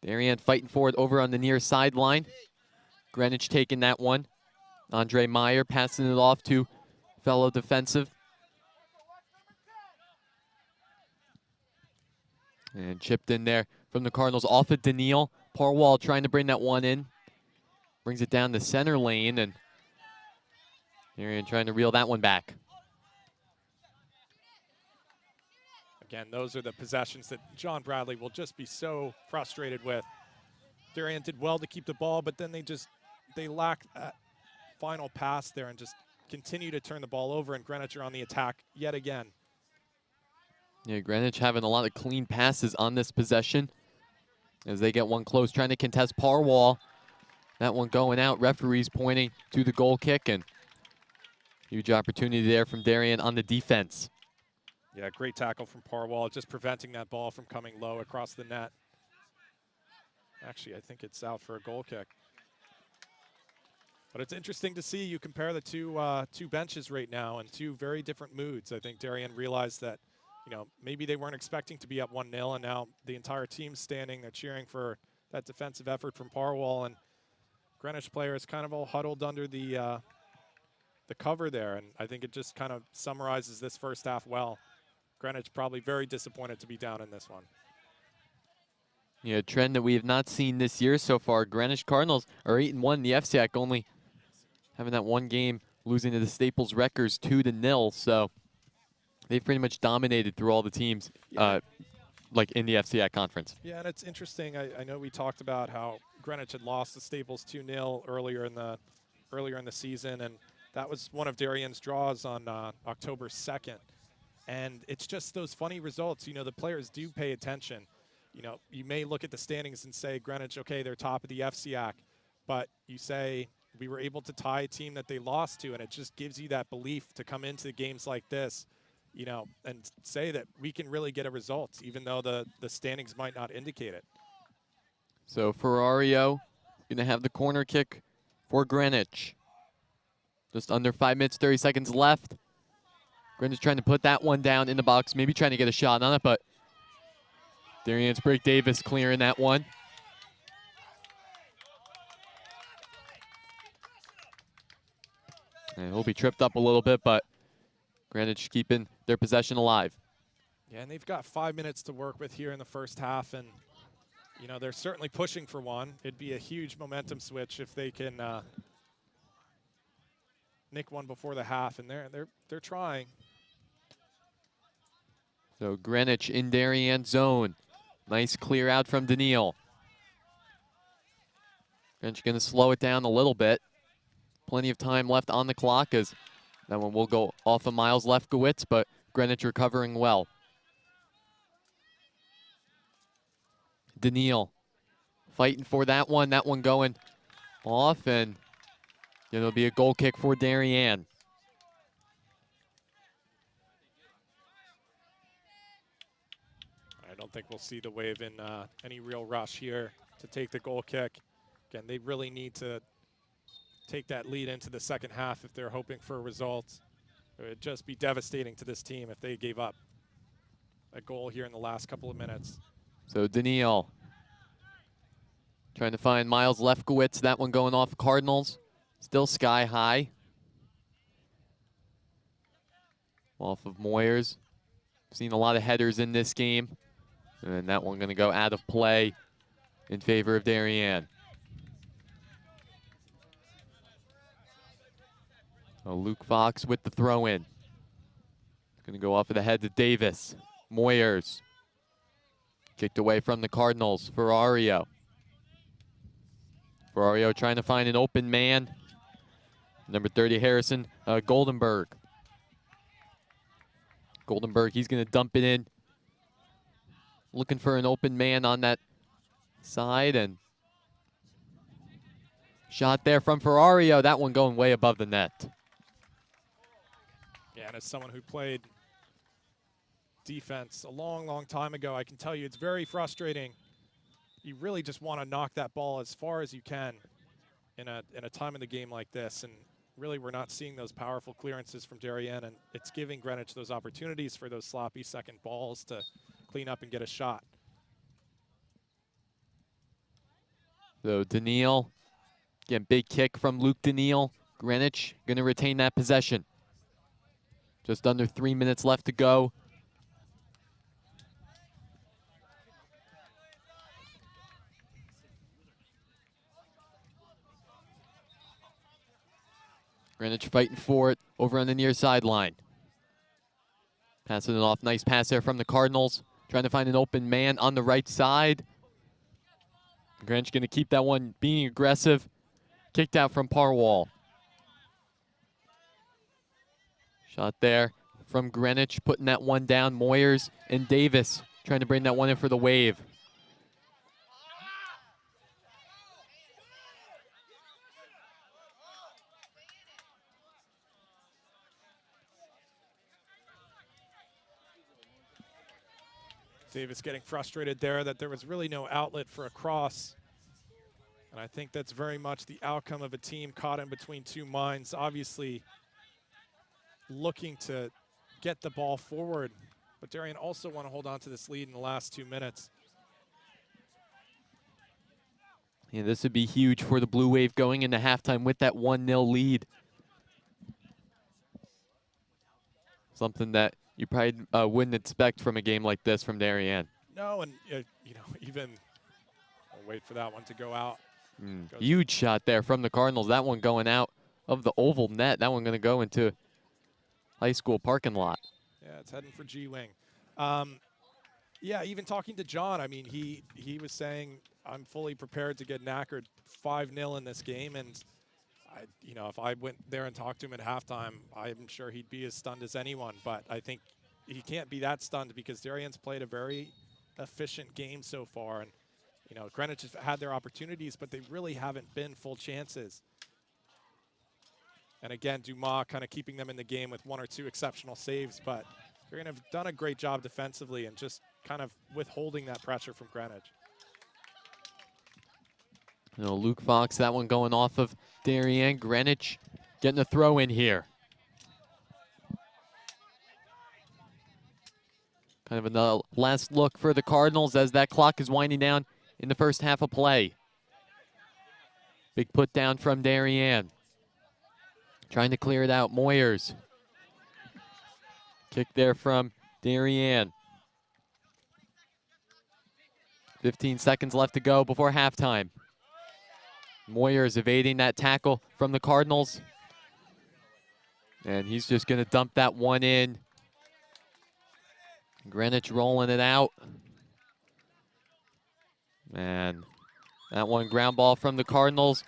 Darien fighting for it over on the near sideline. Greenwich taking that one. Andre Meyer passing it off to fellow defensive. And chipped in there from the Cardinals off of Daniil. Parwall trying to bring that one in. Brings it down the center lane, and Darien trying to reel that one back. Again, those are the possessions that John Bradley will just be so frustrated with. Darien did well to keep the ball, but then they lack that final pass there and just continue to turn the ball over, and Greenwich are on the attack yet again. Yeah, Greenwich having a lot of clean passes on this possession as they get one close, trying to contest Parwall. That one going out. Referees pointing to the goal kick, and huge opportunity there from Darien on the defense. Yeah, great tackle from Parwall, just preventing that ball from coming low across the net. Actually, I think it's out for a goal kick. But it's interesting to see you compare the two benches right now in two very different moods. I think Darien realized that, you know, maybe they weren't expecting to be up 1-0, and now the entire team's standing. They're cheering for that defensive effort from Parwall, and Greenwich players kind of all huddled under the cover there, and I think it just kind of summarizes this first half well. Greenwich probably very disappointed to be down in this one. Yeah, a trend that we have not seen this year so far. Greenwich Cardinals are 8-1 in the FCIAC, only having that one game losing to the Staples Wreckers 2-0. So they've pretty much dominated through all the teams, like in the FCIAC conference. Yeah, and it's interesting. I know we talked about how Greenwich had lost to Staples 2-0 earlier in the season, and that was one of Darien's draws on October 2nd. And it's just those funny results. You know, the players do pay attention. You know, you may look at the standings and say, Greenwich, okay, they're top of the FCIAC. but you say we were able to tie a team that they lost to, and it just gives you that belief to come into games like this, you know, and say that we can really get a result, even though the standings might not indicate it. So Ferrario going to have the corner kick for Greenwich. Just under 5 minutes, 30 seconds left. Greenwich trying to put that one down in the box, maybe trying to get a shot on it, but Darian's Break Davis clearing that one. And he'll be tripped up a little bit, but Greenwich keeping their possession alive. Yeah, and they've got 5 minutes to work with here in the first half, and you know they're certainly pushing for one. It'd be a huge momentum switch if they can nick one before the half, and they're trying. So Greenwich in Darien zone. Nice clear out from Daniil. Greenwich going to slow it down a little bit. Plenty of time left on the clock as that one will go off of Miles Lefkowitz, but Greenwich recovering well. Daniil fighting for that one going off, and it'll be a goal kick for Darien. I don't think we'll see the Wave in any real rush here to take the goal kick. Again, they really need to take that lead into the second half if they're hoping for a result. It would just be devastating to this team if they gave up a goal here in the last couple of minutes. So Daniil trying to find Miles Lefkowitz, that one going off Cardinals. Still sky high. Off of Moyers. Seen a lot of headers in this game. And that one going to go out of play in favor of Darien. Oh, Luke Fox with the throw in. Going to go off of the head to Davis. Moyers. Kicked away from the Cardinals. Ferrario. Ferrario trying to find an open man. Number 30, Harrison Goldenberg. Goldenberg, he's going to dump it in. Looking for an open man on that side, and shot there from Ferrario. That one going way above the net. Yeah, and as someone who played defense a long, long time ago, I can tell you it's very frustrating. You really just want to knock that ball as far as you can in a time in the game like this, and really we're not seeing those powerful clearances from Darien, and it's giving Greenwich those opportunities for those sloppy second balls to clean up and get a shot. So Daniil, again, big kick from Luke Daniil. Greenwich going to retain that possession. Just under 3 minutes left to go. Greenwich fighting for it over on the near sideline. Passing it off. Nice pass there from the Cardinals. Trying to find an open man on the right side. Greenwich going to keep that one being aggressive. Kicked out from Parwall. Shot there from Greenwich, putting that one down. Moyers and Davis trying to bring that one in for the Wave. Davis getting frustrated there that there was really no outlet for a cross. And I think that's very much the outcome of a team caught in between two minds, obviously looking to get the ball forward. But Darian also want to hold on to this lead in the last 2 minutes. Yeah, this would be huge for the Blue Wave going into halftime with that 1-0 lead. Something that you probably wouldn't expect from a game like this from Darien. No, and you know, even I'll wait for that one to go out. Huge shot there from the Cardinals. That one going out of the oval net. That one going to go into high school parking lot. Yeah, it's heading for G-Wing. Yeah, even talking to John, I mean, he was saying, I'm fully prepared to get knackered 5-0 in this game, and you know, if I went there and talked to him at halftime, I'm sure he'd be as stunned as anyone. But I think he can't be that stunned because Darian's played a very efficient game so far. And You know, Greenwich has had their opportunities, but they really haven't been full chances. And again, Dumas kind of keeping them in the game with 1 or 2 exceptional saves, but they're going to have done a great job defensively and just kind of withholding that pressure from Greenwich. You know, Luke Fox, that one going off of Darian. Greenwich getting a throw in here. Kind of another last look for the Cardinals as that clock is winding down in the first half of play. Big put down from Darian. Trying to clear it out, Moyers. Kick there from Darian. 15 seconds left to go before halftime. Moyers evading that tackle from the Cardinals. And he's just going to dump that one in. Greenwich rolling it out. Man, that one ground ball from the Cardinals.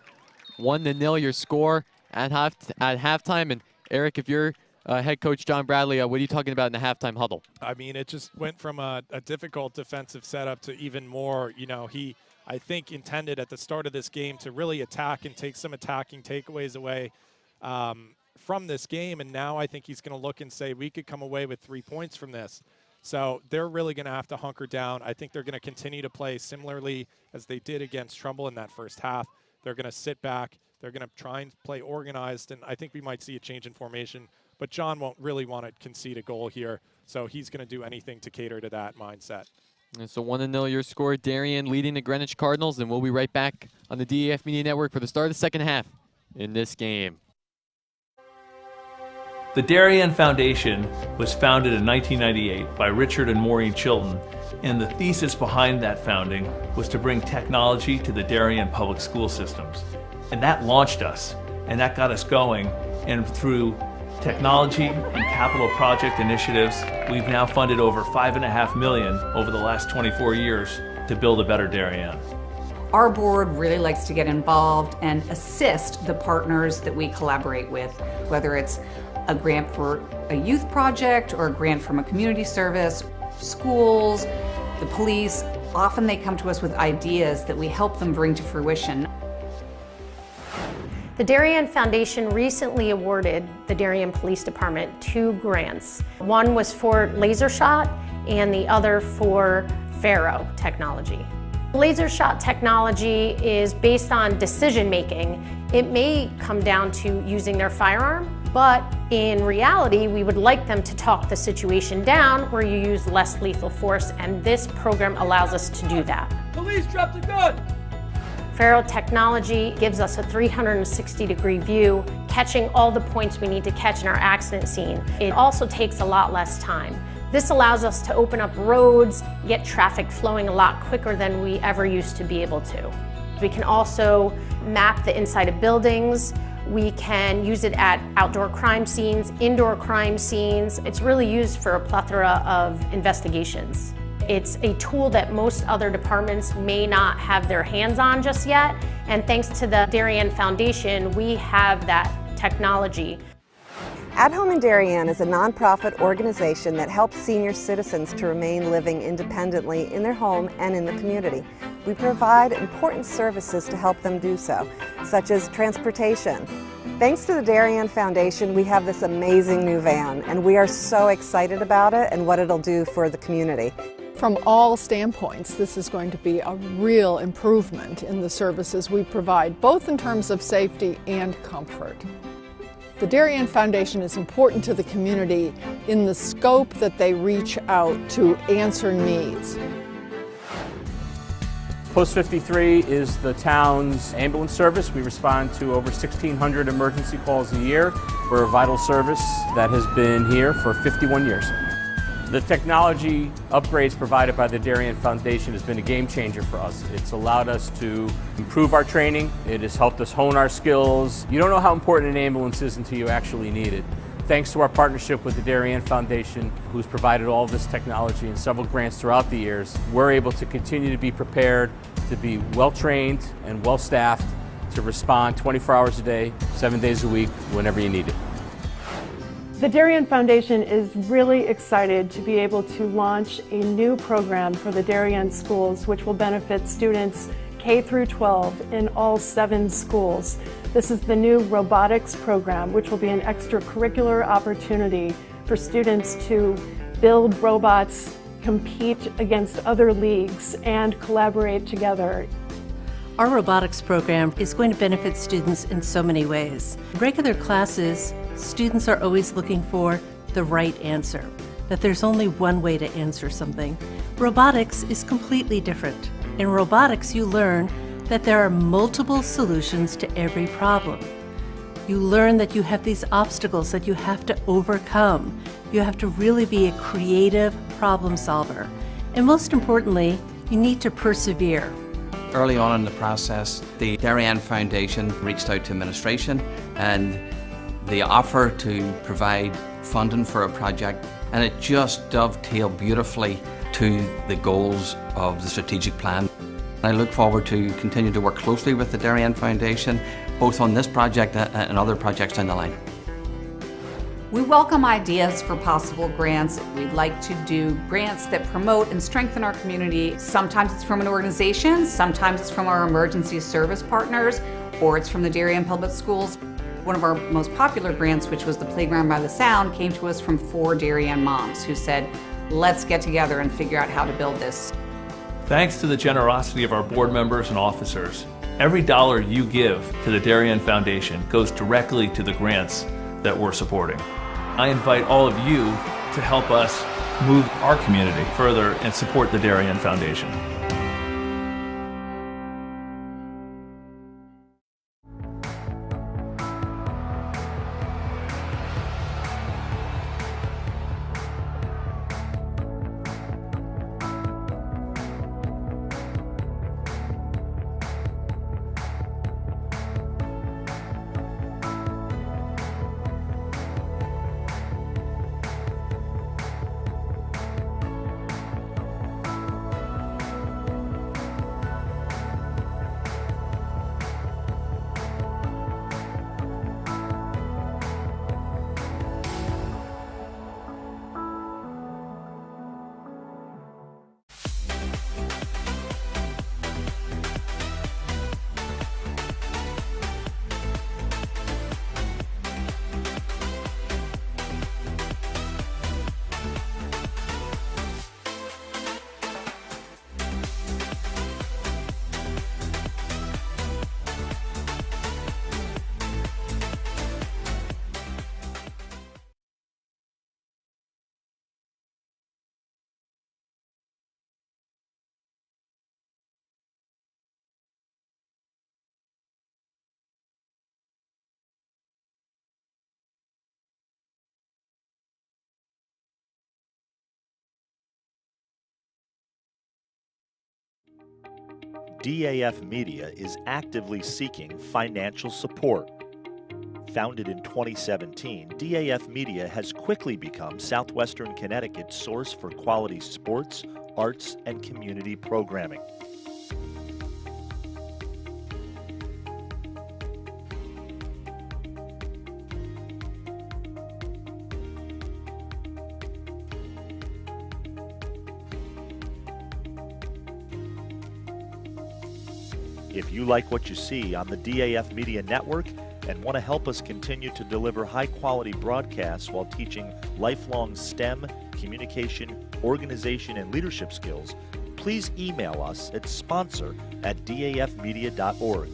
1-0 your score at halftime. And Eric, if you're head coach John Bradley, what are you talking about in the halftime huddle? I mean, it just went from a difficult defensive setup to even more. You know, he, I think, intended at the start of this game to really attack and take some attacking takeaways away from this game. And now I think he's going to look and say, we could come away with 3 points from this. So they're really going to have to hunker down. I think they're going to continue to play similarly as they did against Trumbull in that first half. They're going to sit back. They're going to try and play organized. And I think we might see a change in formation. But John won't really want to concede a goal here. So he's going to do anything to cater to that mindset. And so 1-0 your score. Darien leading the Greenwich Cardinals. And we'll be right back on the DAF Media Network for the start of the second half in this game. The Darien Foundation was founded in 1998 by Richard and Maureen Chilton, and the thesis behind that founding was to bring technology to the Darien public school systems. And that launched us, and that got us going, and through technology and capital project initiatives, we've now funded over $5.5 million over the last 24 years to build a better Darien. Our board really likes to get involved and assist the partners that we collaborate with, whether it's a grant for a youth project or a grant from a community service, schools, the police. Often they come to us with ideas that we help them bring to fruition. The Darien Foundation recently awarded the Darien Police Department 2 grants. One was for laser shot and the other for Faro technology. Laser shot technology is based on decision making. It may come down to using their firearm, but in reality, we would like them to talk the situation down where you use less lethal force, and this program allows us to do that. Police, drop the gun! Faro technology gives us a 360-degree view, catching all the points we need to catch in our accident scene. It also takes a lot less time. This allows us to open up roads, get traffic flowing a lot quicker than we ever used to be able to. We can also map the inside of buildings. We can use it at outdoor crime scenes, indoor crime scenes. It's really used for a plethora of investigations. It's a tool that most other departments may not have their hands on just yet, and thanks to the Darien Foundation, we have that technology. At Home in Darien is a nonprofit organization that helps senior citizens to remain living independently in their home and in the community. We provide important services to help them do so, such as transportation. Thanks to the Darien Foundation, we have this amazing new van, and we are so excited about it and what it'll do for the community. From all standpoints, this is going to be a real improvement in the services we provide, both in terms of safety and comfort. The Darien Foundation is important to the community in the scope that they reach out to answer needs. Post 53 is the town's ambulance service. We respond to over 1,600 emergency calls a year. We're a vital service that has been here for 51 years. The technology upgrades provided by the Darien Foundation has been a game changer for us. It's allowed us to improve our training. It has helped us hone our skills. You don't know how important an ambulance is until you actually need it. Thanks to our partnership with the Darien Foundation, who's provided all of this technology and several grants throughout the years, we're able to continue to be prepared, to be well-trained and well-staffed, to respond 24 hours a day, 7 days a week, whenever you need it. The Darian Foundation is really excited to be able to launch a new program for the Darien schools, which will benefit students K through 12 in all 7 schools. This is the new robotics program, which will be an extracurricular opportunity for students to build robots, compete against other leagues, and collaborate together. Our robotics program is going to benefit students in so many ways. In regular classes, students are always looking for the right answer, that there's only one way to answer something. Robotics is completely different. In robotics, you learn that there are multiple solutions to every problem. You learn that you have these obstacles that you have to overcome. You have to really be a creative problem solver. And most importantly, you need to persevere. Early on in the process, the Darien Foundation reached out to administration and the offer to provide funding for a project, and it just dovetailed beautifully to the goals of the strategic plan. I look forward to continue to work closely with the Darien Foundation, both on this project and other projects down the line. We welcome ideas for possible grants. We'd like to do grants that promote and strengthen our community. Sometimes it's from an organization, sometimes it's from our emergency service partners, or it's from the Darien Public Schools. One of our most popular grants, which was the Playground by the Sound, came to us from 4 Darien moms who said, let's get together and figure out how to build this. Thanks to the generosity of our board members and officers, every dollar you give to the Darien Foundation goes directly to the grants that we're supporting. I invite all of you to help us move our community further and support the Darien Foundation. DAF Media is actively seeking financial support. Founded in 2017, DAF Media has quickly become Southwestern Connecticut's source for quality sports, arts, and community programming. If you like what you see on the DAF Media Network and want to help us continue to deliver high-quality broadcasts while teaching lifelong STEM, communication, organization, and leadership skills, please email us at sponsor@dafmedia.org.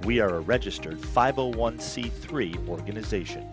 We are a registered 501c3 organization.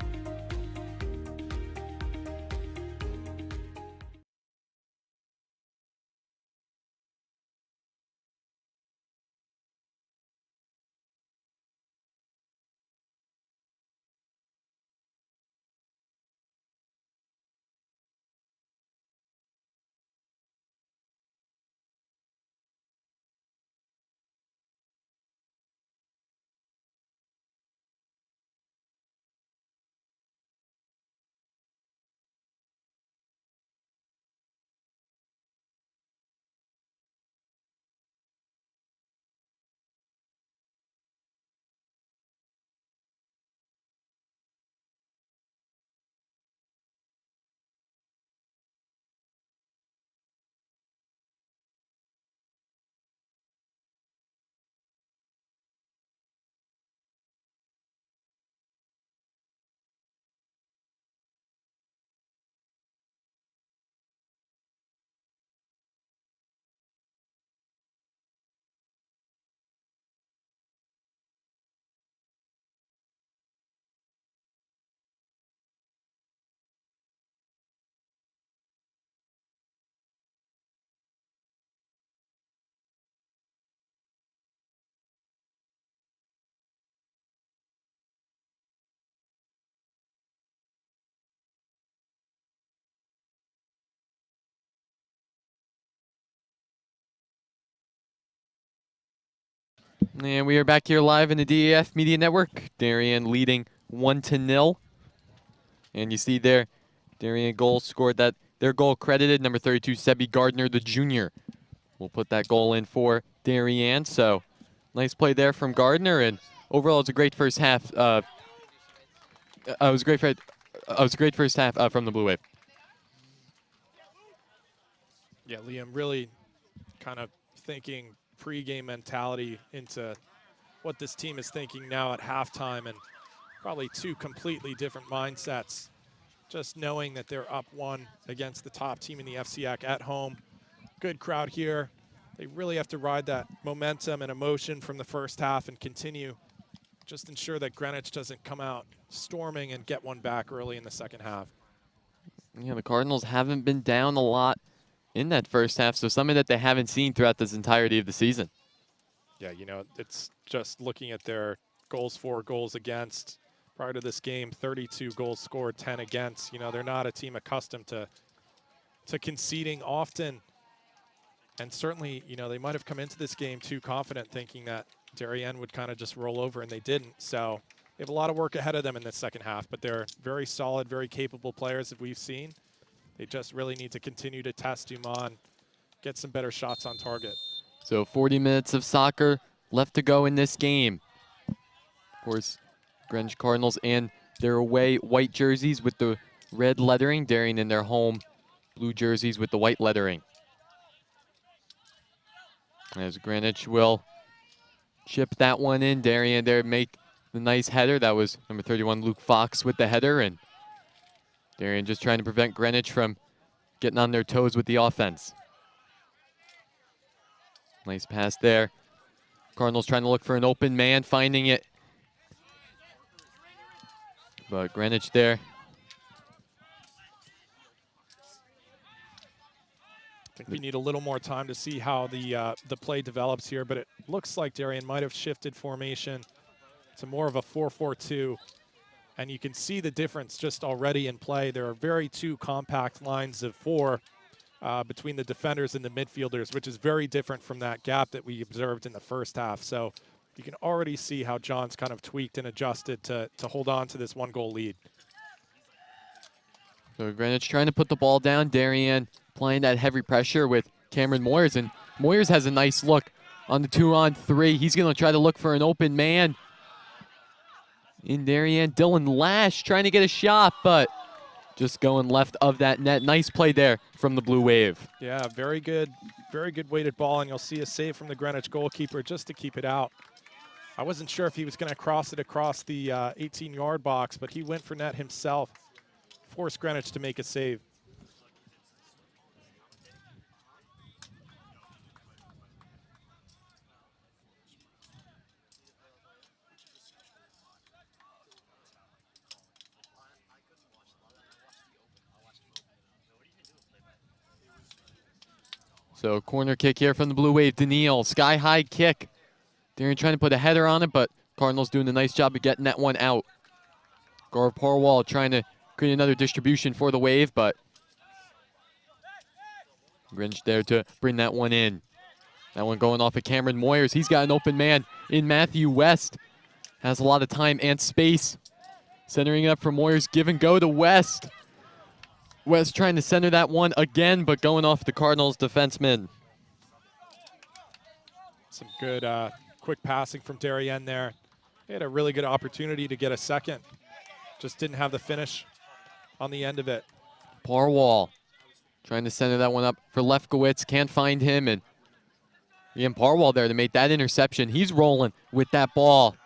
And we are back here live in the DAF Media Network. Darien leading 1-0. And you see there, Darien goal scored that. Their goal credited, number 32, Sebi Gardner, the junior. We'll put that goal in for Darien. So nice play there from Gardner. And overall, it's a great first half. It was a great first half from the Blue Wave. Yeah, Liam really kind of thinking pre-game mentality into what this team is thinking now at halftime, and probably two completely different mindsets. Just knowing that they're up 1 against the top team in the FCIAC at home. Good crowd here. They really have to ride that momentum and emotion from the first half and continue. Just ensure that Greenwich doesn't come out storming and get one back early in the second half. Yeah, the Cardinals haven't been down a lot in that first half, so something that they haven't seen throughout this entirety of the season. Yeah, you know, it's just looking at their goals for, goals against. Prior to this game, 32 goals scored, 10 against. You know, they're not a team accustomed to conceding often. And certainly, you know, they might have come into this game too confident, thinking that Darien would kind of just roll over, and they didn't. So they have a lot of work ahead of them in this second half, but they're very solid, very capable players that we've seen. They just really need to continue to test Dumont, get some better shots on target. So 40 minutes of soccer left to go in this game. Of course, Greenwich Cardinals and their away white jerseys with the red lettering. Darien in their home blue jerseys with the white lettering. As Greenwich will chip that one in. Darien there make the nice header. That was number 31, Luke Fox, with the header. And Darien just trying to prevent Greenwich from getting on their toes with the offense. Nice pass there. Cardinals trying to look for an open man, finding it. But Greenwich there. I think we need a little more time to see how the play develops here, but it looks like Darien might have shifted formation to more of a 4-4-2. And you can see the difference just already in play. There are very two compact lines of 4 between the defenders and the midfielders, which is very different from that gap that we observed in the first half. So you can already see how John's kind of tweaked and adjusted to hold on to this 1-goal lead. So Greenwich trying to put the ball down. Darien applying that heavy pressure with Cameron Moyers. And Moyers has a nice look on the 2-on-3. He's going to try to look for an open man in Darien. Dylan Lash trying to get a shot, but just going left of that net. Nice play there from the Blue Wave. Yeah, very good weighted ball, and you'll see a save from the Greenwich goalkeeper just to keep it out. I wasn't sure if he was going to cross it across the 18-yard box, but he went for net himself, forced Greenwich to make a save. So corner kick here from the Blue Wave. Daniil, sky-high kick. Darien trying to put a header on it, but Cardinals doing a nice job of getting that one out. Gaurav Parwal trying to create another distribution for the Wave, but Greenwich there to bring that one in. That one going off of Cameron Moyers. He's got an open man in Matthew West. Has a lot of time and space. Centering it up for Moyers. Give and go to West. West trying to center that one again, but going off the Cardinals defenseman. Some good quick passing from Darien there. He had a really good opportunity to get a second. Just didn't have the finish on the end of it. Parwal trying to center that one up for Lefkowitz. Can't find him. And again, Parwal there to make that interception. He's rolling with that ball.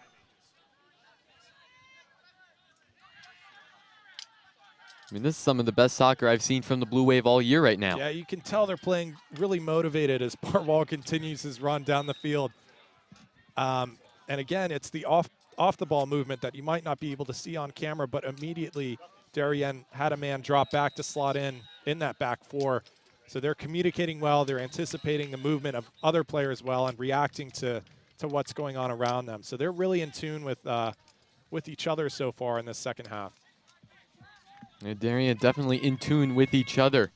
I mean, this is some of the best soccer I've seen from the Blue Wave all year right now. Yeah, you can tell they're playing really motivated as Parwal continues his run down the field. And again, it's the off-the-ball movement that you might not be able to see on camera, but immediately Darien had a man drop back to slot in that back 4. So they're communicating well. They're anticipating the movement of other players well and reacting to what's going on around them. So they're really in tune with each other so far in this second half. And Darien definitely in tune with each other.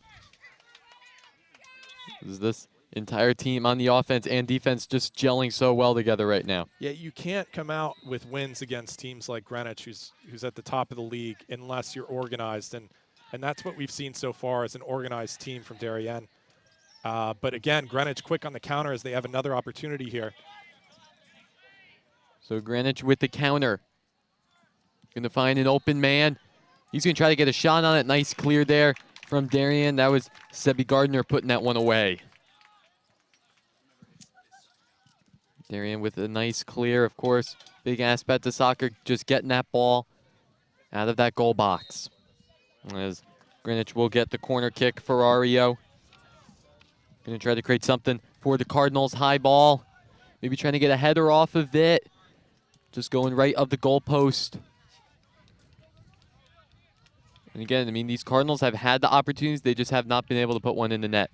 This entire team on the offense and defense just gelling so well together right now. Yeah, you can't come out with wins against teams like Greenwich, who's at the top of the league, unless you're organized, and that's what we've seen so far as an organized team from Darien. But again, Greenwich quick on the counter as they have another opportunity here. So Greenwich with the counter. Going to find an open man. He's going to try to get a shot on it. Nice clear there from Darien. That was Sebi Gardner putting that one away. Darien with a nice clear, of course. Big aspect of soccer, just getting that ball out of that goal box. As Greenwich will get the corner kick for Ario. Going to try to create something for the Cardinals. High ball. Maybe trying to get a header off of it. Just going right of the goalpost. And again, I mean, these Cardinals have had the opportunities. They just have not been able to put one in the net.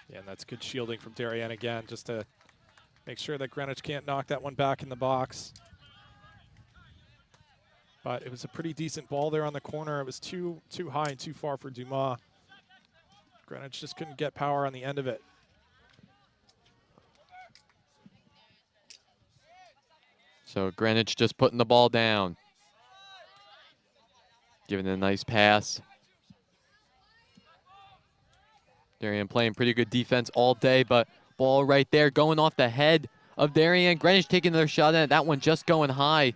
Yeah, and that's good shielding from Darien again, just to make sure that Greenwich can't knock that one back in the box. But it was a pretty decent ball there on the corner. It was too high and too far for Dumas. Greenwich just couldn't get power on the end of it. So Greenwich just putting the ball down. Giving it a nice pass. Darien playing pretty good defense all day, but ball right there going off the head of Darien. Greenwich taking another shot at it. That one just going high.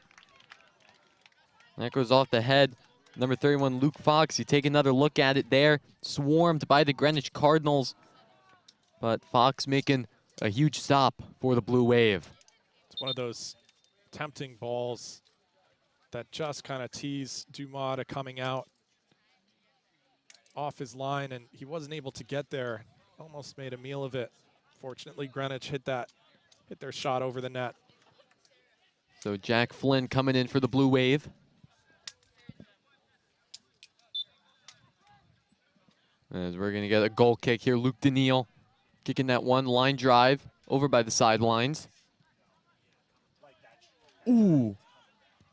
That goes off the head. Number 31, Luke Fox. You take another look at it there. Swarmed by the Greenwich Cardinals. But Fox making a huge stop for the Blue Wave. It's one of those tempting balls that just kind of tease Dumas to coming out off his line, and he wasn't able to get there. Almost made a meal of it. Fortunately, Greenwich hit their shot over the net. So Jack Flynn coming in for the Blue Wave. As we're going to get a goal kick here. Luke Daniil kicking that one line drive over by the sidelines. Ooh.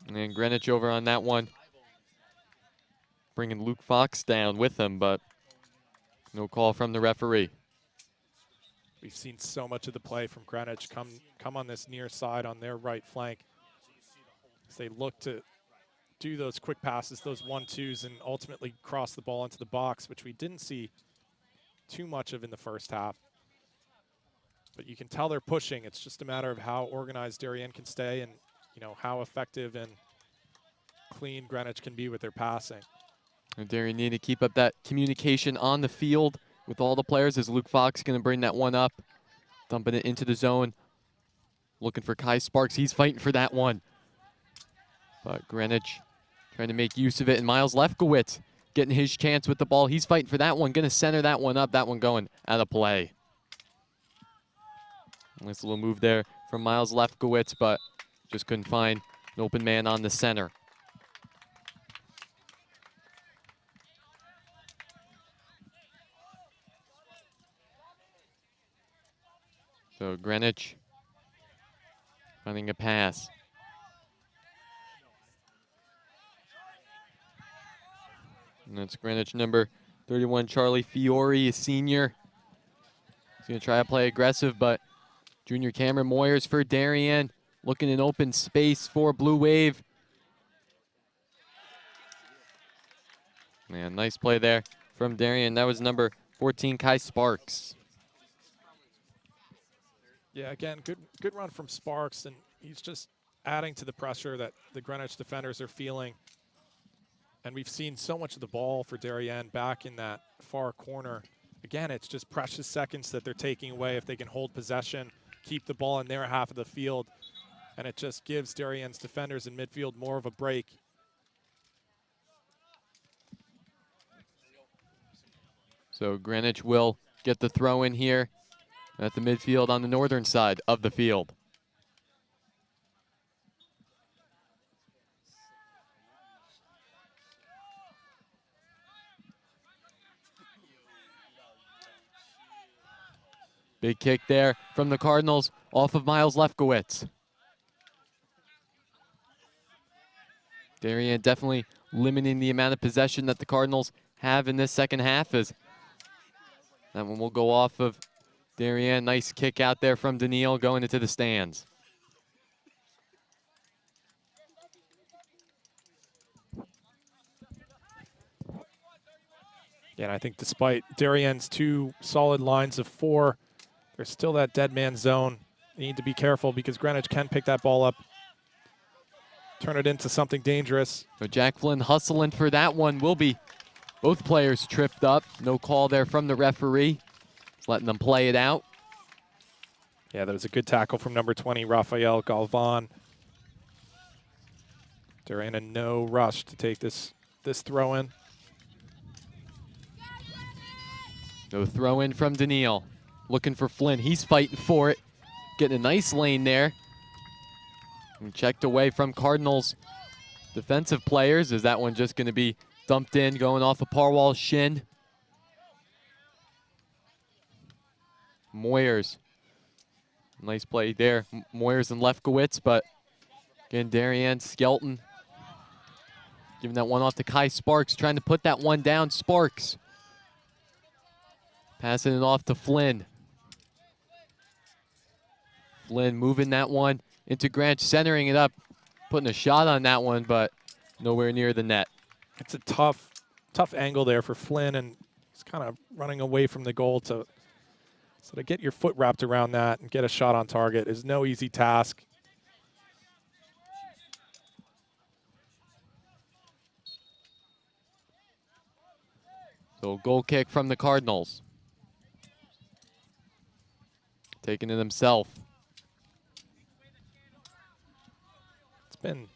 And then Greenwich over on that one. Bringing Luke Fox down with him, but no call from the referee. We've seen so much of the play from Greenwich come on this near side on their right flank. As they look to do those quick passes, those 1-2s, and ultimately cross the ball into the box, which we didn't see too much of in the first half. But you can tell they're pushing. It's just a matter of how organized Darien can stay and, you know, how effective and clean Greenwich can be with their passing. And Darien need to keep up that communication on the field with all the players, as Luke Fox going to bring that one up, dumping it into the zone. Looking for Kai Sparks. He's fighting for that one. But Greenwich trying to make use of it. And Miles Lefkowitz getting his chance with the ball. He's fighting for that one. Going to center that one up. That one going out of play. Nice little move there from Miles Lefkowitz, but just couldn't find an open man on the center. So Greenwich finding a pass. And that's Greenwich number 31, Charlie Fiore, a senior. He's going to try to play aggressive, but junior Cameron Moyers for Darien, looking in open space for Blue Wave. Man, nice play there from Darien. That was number 14, Kai Sparks. Yeah, again, good run from Sparks, and he's just adding to the pressure that the Greenwich defenders are feeling. And we've seen so much of the ball for Darien back in that far corner. Again, it's just precious seconds that they're taking away if they can hold possession, keep the ball in their half of the field, and it just gives Darien's defenders in midfield more of a break. So Greenwich will get the throw in here at the midfield on the northern side of the field. Big kick there from the Cardinals off of Miles Lefkowitz. Darien definitely limiting the amount of possession that the Cardinals have in this second half, as that one will go off of Darian, nice kick out there from Daniil going into the stands. Yeah, and I think despite Darian's 2 solid lines of 4, there's still that dead man zone. You need to be careful because Greenwich can pick that ball up, turn it into something dangerous. So Jack Flynn hustling for that one. Will be both players tripped up. No call there from the referee. Just letting them play it out. Yeah, that was a good tackle from number 20, Rafael Galvan. Darian in no rush to take this throw in. No throw in from Daniil. Looking for Flynn. He's fighting for it. Getting a nice lane there. And checked away from Cardinals defensive players. Is that one just going to be dumped in, going off of Parwall's shin? Moyers. Nice play there. Moyers and Lefkowitz, but again, Darien, Skelton. Giving that one off to Kai Sparks, trying to put that one down. Sparks. Passing it off to Flynn. Flynn moving that one into Greenwich, centering it up, putting a shot on that one, but nowhere near the net. It's a tough angle there for Flynn, and he's kind of running away from the goal so to get your foot wrapped around that and get a shot on target is no easy task. So goal kick from the Cardinals. Taking it himself. It's been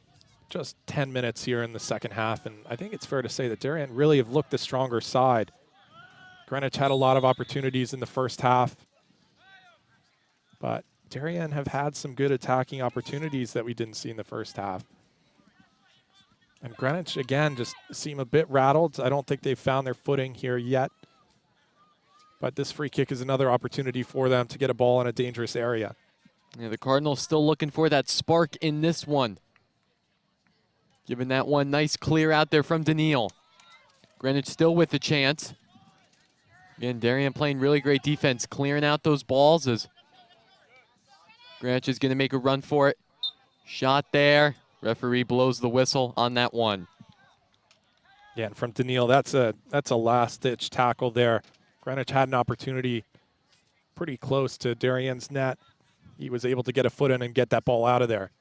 just 10 minutes here in the second half, and I think it's fair to say that Darien really have looked the stronger side. Greenwich had a lot of opportunities in the first half, but Darien have had some good attacking opportunities that we didn't see in the first half. And Greenwich, again, just seem a bit rattled. I don't think they've found their footing here yet. But this free kick is another opportunity for them to get a ball in a dangerous area. Yeah, the Cardinals still looking for that spark in this one. Giving that one nice clear out there from Daniil. Greenwich still with the chance. Again, Darien playing really great defense, clearing out those balls as Greenwich is going to make a run for it. Shot there. Referee blows the whistle on that one. Yeah, and from Daniil, that's a last-ditch tackle there. Greenwich had an opportunity pretty close to Darien's net. He was able to get a foot in and get that ball out of there.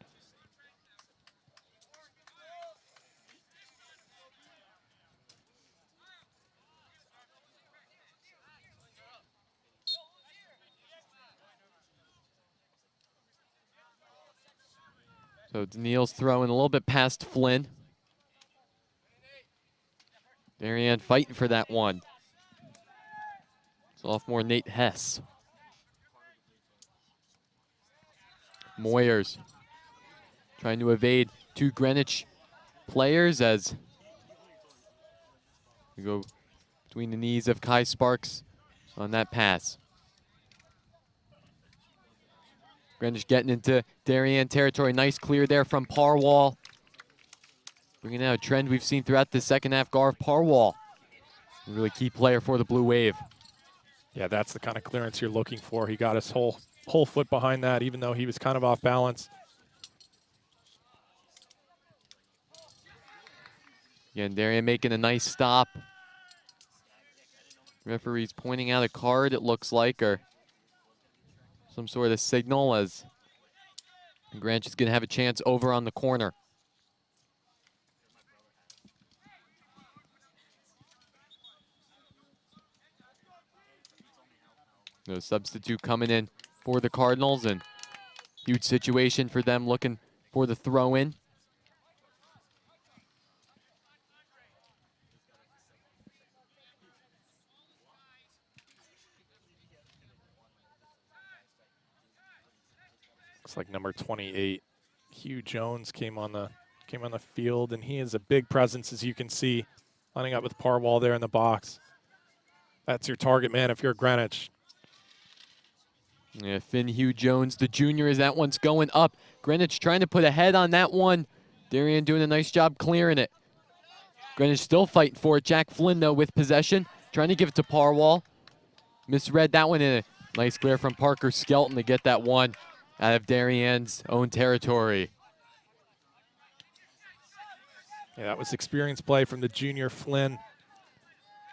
So Daniil's throwing a little bit past Flynn. Darien fighting for that one. Sophomore Nate Hess. Moyers trying to evade 2 Greenwich players as we go between the knees of Kai Sparks on that pass. Greenwich getting into Darien territory. Nice clear there from Parwall. Bringing out a trend we've seen throughout the second half. Garv Parwall, a really key player for the Blue Wave. Yeah, that's the kind of clearance you're looking for. He got his whole foot behind that, even though he was kind of off balance. Again, Darien making a nice stop. Referee's pointing out a card, it looks like, or some sort of signal as Greenwich is going to have a chance over on the corner. No substitute coming in for the Cardinals, and huge situation for them looking for the throw-in. Looks like number 28, Hugh Jones, came on the field, and he is a big presence, as you can see, lining up with Parwall there in the box. That's your target man if you're Greenwich. Yeah, Finn Hugh Jones, the junior, as that one's going up. Greenwich trying to put a head on that one. Darien doing a nice job clearing it. Greenwich still fighting for it. Jack Flynn, though, with possession, trying to give it to Parwall. Misread that one, and Nice clear from Parker Skelton to get that one out of Darien's own territory. Yeah, that was experienced play from the junior Flynn.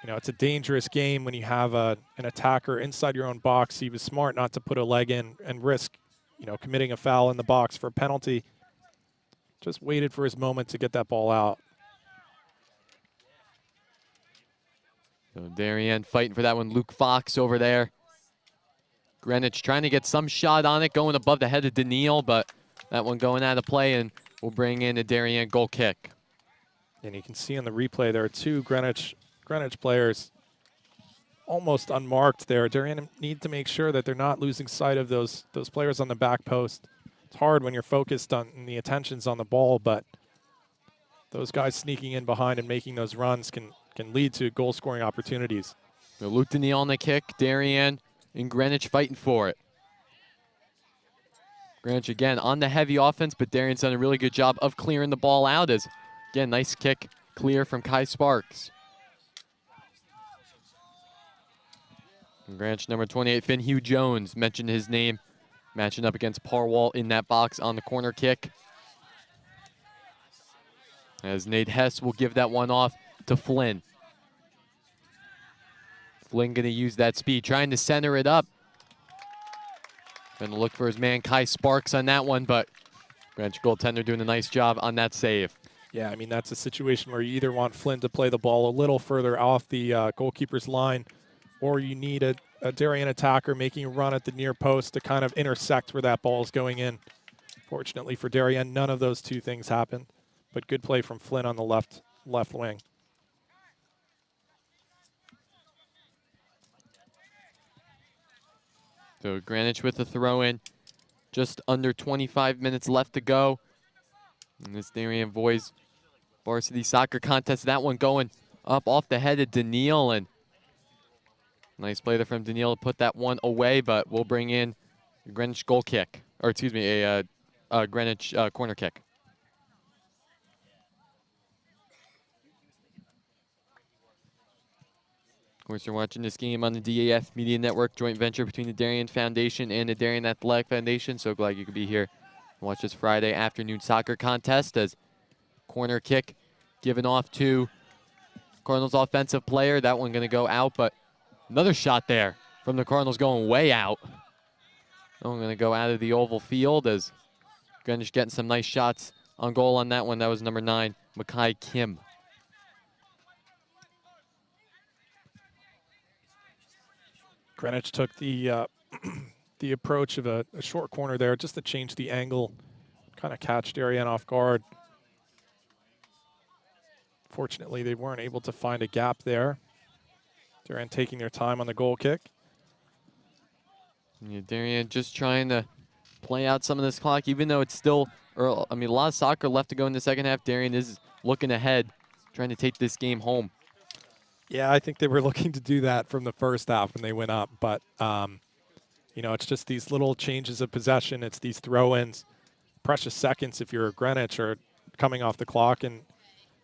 You know, it's a dangerous game when you have an attacker inside your own box. He was smart not to put a leg in and risk, you know, committing a foul in the box for a penalty. Just waited for his moment to get that ball out. So Darien fighting for that one. Luke Fox over there. Greenwich trying to get some shot on it, going above the head of Daniil, but that one going out of play, and we'll bring in a Darien goal kick. And you can see on the replay there are two Greenwich players almost unmarked there. Darien need to make sure that they're not losing sight of those players on the back post. It's hard when you're focused on and the attention's on the ball, but those guys sneaking in behind and making those runs can lead to goal-scoring opportunities. So Luke Daniil on the kick, Darien and Greenwich fighting for it. Greenwich again on the heavy offense, but Darien's done a really good job of clearing the ball out as, again, nice kick clear from Kai Sparks. And Greenwich number 28, Finn Hugh Jones, mentioned his name, matching up against Parwall in that box on the corner kick. As Nate Hess will give that one off to Flynn. Flynn gonna use that speed, trying to center it up. Gonna look for his man Kai Sparks on that one, but Greenwich goaltender doing a nice job on that save. Yeah, I mean, that's a situation where you either want Flynn to play the ball a little further off the goalkeeper's line, or you need a Darien attacker making a run at the near post to kind of intersect where that ball is going in. Fortunately for Darien, none of those two things happened, but good play from Flynn on the left wing. So Greenwich with the throw-in. Just under 25 minutes left to go. And this Darien boys varsity soccer contest, that one going up off the head of Daniil, and nice play there from Daniil to put that one away, but we'll bring in a Greenwich goal kick, or excuse me, a Greenwich corner kick. Of course, you're watching this game on the DAF Media Network, joint venture between the Darien Foundation and the Darien Athletic Foundation. So glad you could be here and watch this Friday afternoon soccer contest as corner kick given off to Cardinals offensive player. That one going to go out, but another shot there from the Cardinals going way out. That one going to go out of the oval field as Greenwich getting some nice shots on goal on that one. That was number 9, Makai Kim. Greenwich took the the approach of a short corner there just to change the angle, kind of catch Darien off guard. Fortunately, they weren't able to find a gap there. Darien taking their time on the goal kick. Yeah, Darien just trying to play out some of this clock, even though it's still early. I mean, a lot of soccer left to go in the second half. Darien is looking ahead, trying to take this game home. Yeah, I think they were looking to do that from the first half when they went up. But, you know, it's just these little changes of possession. It's these throw-ins. Precious seconds if you're Greenwich are coming off the clock. And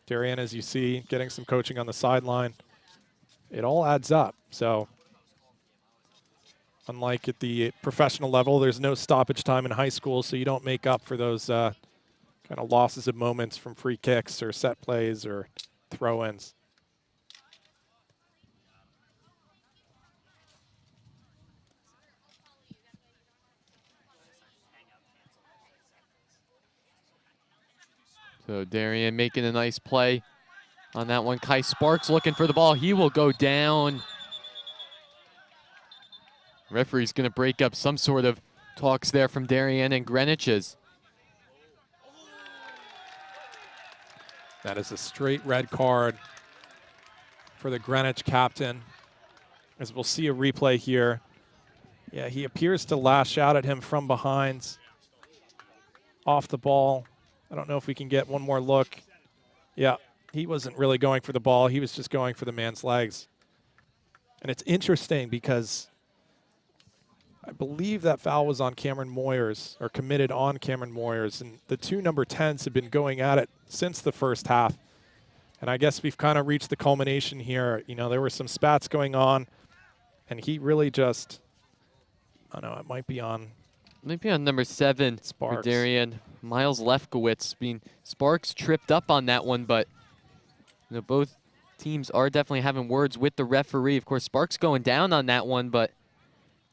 Darien, as you see, getting some coaching on the sideline. It all adds up. So, unlike at the professional level, there's no stoppage time in high school, so you don't make up for those kind of losses of moments from free kicks or set plays or throw-ins. So Darien making a nice play on that one. Kai Sparks looking for the ball. He will go down. Referee's going to break up some sort of talks there from Darien and Greenwich's. That is a straight red card for the Greenwich captain. As we'll see a replay here. Yeah, he appears to lash out at him from behind. Off the ball. I don't know if we can get one more look. Yeah, he wasn't really going for the ball. He was just going for the man's legs. And it's interesting because I believe that foul was on Cameron Moyers, or committed on Cameron Moyers. And the two number 10s have been going at it since the first half. And I guess we've kind of reached the culmination here. You know, there were some spats going on, and he really just Oh no, it might be on. Maybe on number 7 for Sparks. Darien. Miles Lefkowitz. Sparks tripped up on that one, but both teams are definitely having words with the referee. Of course, Sparks going down on that one, but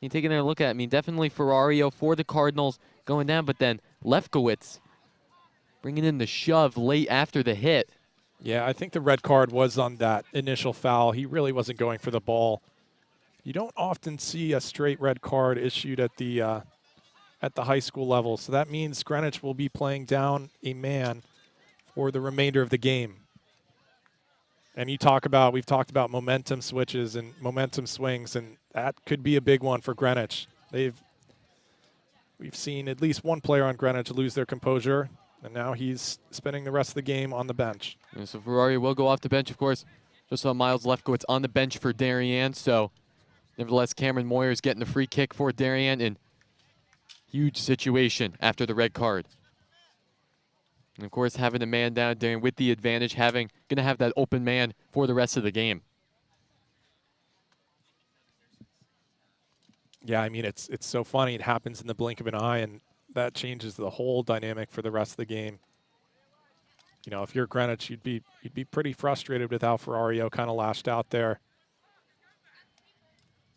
you taking a look at it. Definitely Ferrario for the Cardinals going down, but then Lefkowitz bringing in the shove late after the hit. Yeah, I think the red card was on that initial foul. He really wasn't going for the ball. You don't often see a straight red card issued at the high school level, so that means Greenwich will be playing down a man for the remainder of the game. And we've talked about momentum switches and momentum swings, and that could be a big one for Greenwich. We've seen at least one player on Greenwich lose their composure, and now he's spending the rest of the game on the bench. And so Ferrari will go off the bench, of course. Just saw Miles Lefkowitz on the bench for Darien, so nevertheless, Cameron Moyers getting the free kick for Darien, and huge situation after the red card. And of course, having a man down, Darien with the advantage, gonna have that open man for the rest of the game. Yeah, it's so funny. It happens in the blink of an eye, and that changes the whole dynamic for the rest of the game. If you're Greenwich, you'd be pretty frustrated with how Ferrario kind of lashed out there.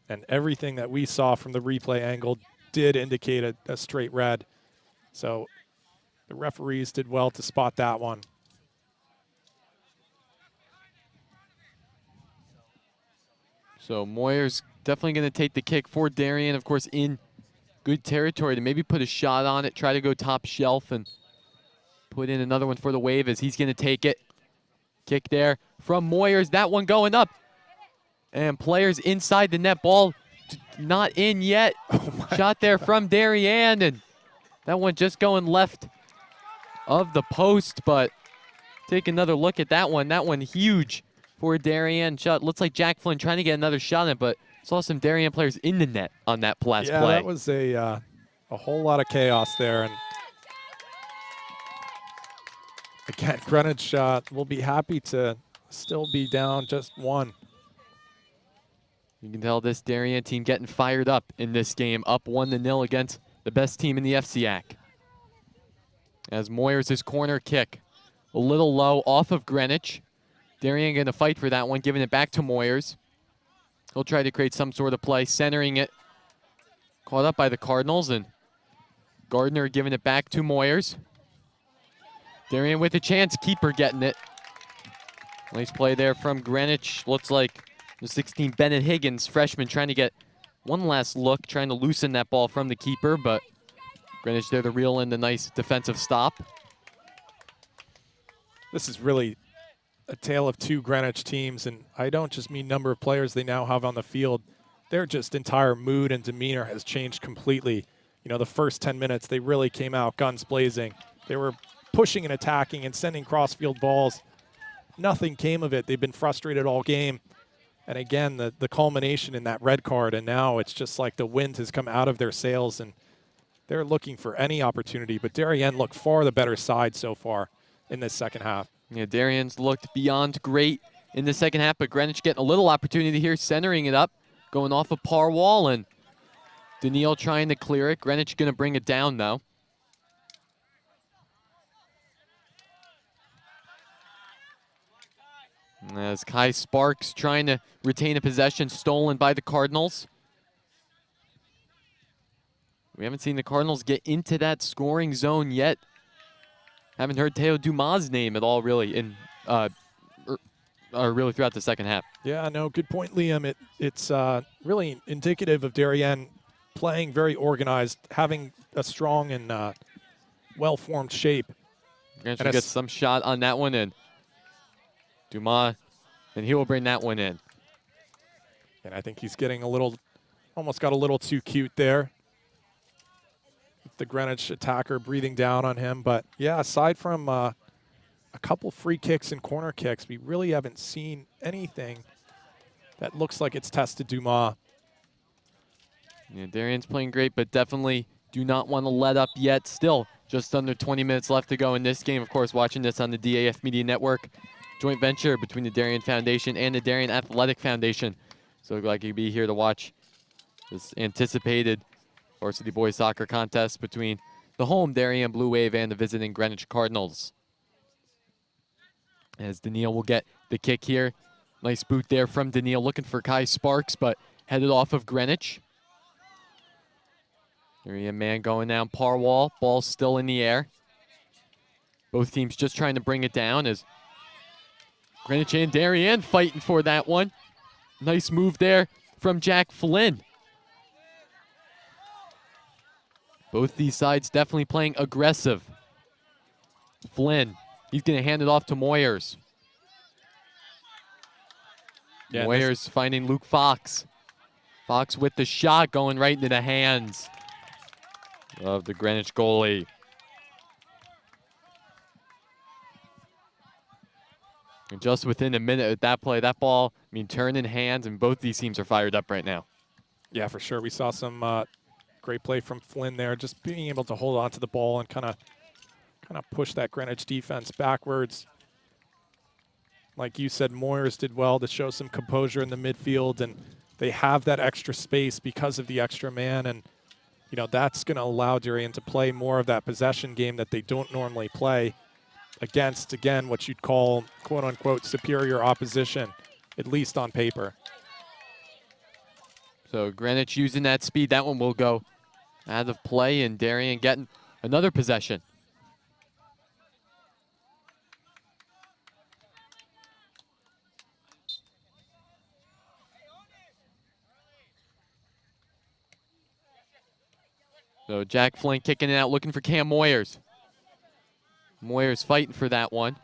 And everything that we saw from the replay angle did indicate a straight red. So the referees did well to spot that one. So Moyers definitely going to take the kick for Darien, of course, in good territory to maybe put a shot on it, try to go top shelf and put in another one for the Wave as he's going to take it. Kick there from Moyers. That one going up. And players inside the net, ball not in yet. Shot there from Darien, and that one just going left of the post, but take another look at that one. That one huge for Darien. Shot looks like Jack Flynn trying to get another shot in, but saw some Darien players in the net on that last play. Yeah, that was a whole lot of chaos there. And again, Greenwich will be happy to still be down just one. You can tell this Darien team getting fired up in this game, up 1-0 against the best team in the FCIAC. As Moyers' corner kick, a little low off of Greenwich. Darien going to fight for that one, giving it back to Moyers. He'll try to create some sort of play, centering it. Caught up by the Cardinals, and Gardner giving it back to Moyers. Darien with a chance, keeper getting it. Nice play there from Greenwich. Looks like the 16, Bennett Higgins, freshman, trying to get one last look, trying to loosen that ball from the keeper, but Greenwich there to reel in the nice defensive stop. This is really a tale of two Greenwich teams, and I don't just mean number of players they now have on the field. Their just entire mood and demeanor has changed completely. The first 10 minutes, they really came out guns blazing. They were pushing and attacking and sending cross-field balls. Nothing came of it. They've been frustrated all game. And again, the culmination in that red card, and now it's just like the wind has come out of their sails, and they're looking for any opportunity. But Darien looked far the better side so far in this second half. Yeah, Darien's looked beyond great in the second half, but Greenwich getting a little opportunity here, centering it up, going off a par wall, and Daniil trying to clear it. Greenwich going to bring it down, though. As Kai Sparks trying to retain a possession stolen by the Cardinals. We haven't seen the Cardinals get into that scoring zone yet. Haven't heard Teo Dumas' name at all, really, in really throughout the second half. Yeah, no, good point, Liam. It's really indicative of Darien playing very organized, having a strong and well-formed shape. Greenwich will get some shot on that one, and Dumas, and he will bring that one in. And I think he's getting almost got a little too cute there. The Greenwich attacker breathing down on him. But yeah, aside from a couple free kicks and corner kicks, we really haven't seen anything that looks like it's tested Dumas. Yeah, Darian's playing great, but definitely do not want to let up yet. Still, just under 20 minutes left to go in this game. Of course, watching this on the DAF Media Network. Joint venture between the Darien Foundation and the Darien Athletic Foundation. So like you'd be here to watch this anticipated Varsity boys soccer contest between the home Darien Blue Wave and the visiting Greenwich Cardinals. As Daniil will get the kick here. Nice boot there from Daniil, looking for Kai Sparks, but headed off of Greenwich. Darien man going down par wall, ball still in the air. Both teams just trying to bring it down as Greenwich and Darien fighting for that one. Nice move there from Jack Flynn. Both these sides definitely playing aggressive. Flynn, he's going to hand it off to Moyers. Yeah, Moyers finding Luke Fox. Fox with the shot going right into the hands of the Greenwich goalie. And just within a minute of that play, that ball, I mean, turning hands, and both these teams are fired up right now. Yeah, for sure. We saw some great play from Flynn there, just being able to hold on to the ball and kind of push that Greenwich defense backwards. Like you said, Moyers did well to show some composure in the midfield, and they have that extra space because of the extra man, and you know that's going to allow Darien to play more of that possession game that they don't normally play against, again, what you'd call quote-unquote superior opposition, at least on paper. So Greenwich using that speed. That one will go out of play, and Darien getting another possession. So Jack Flynn kicking it out, looking for Cam Moyers. Moyers fighting for that one.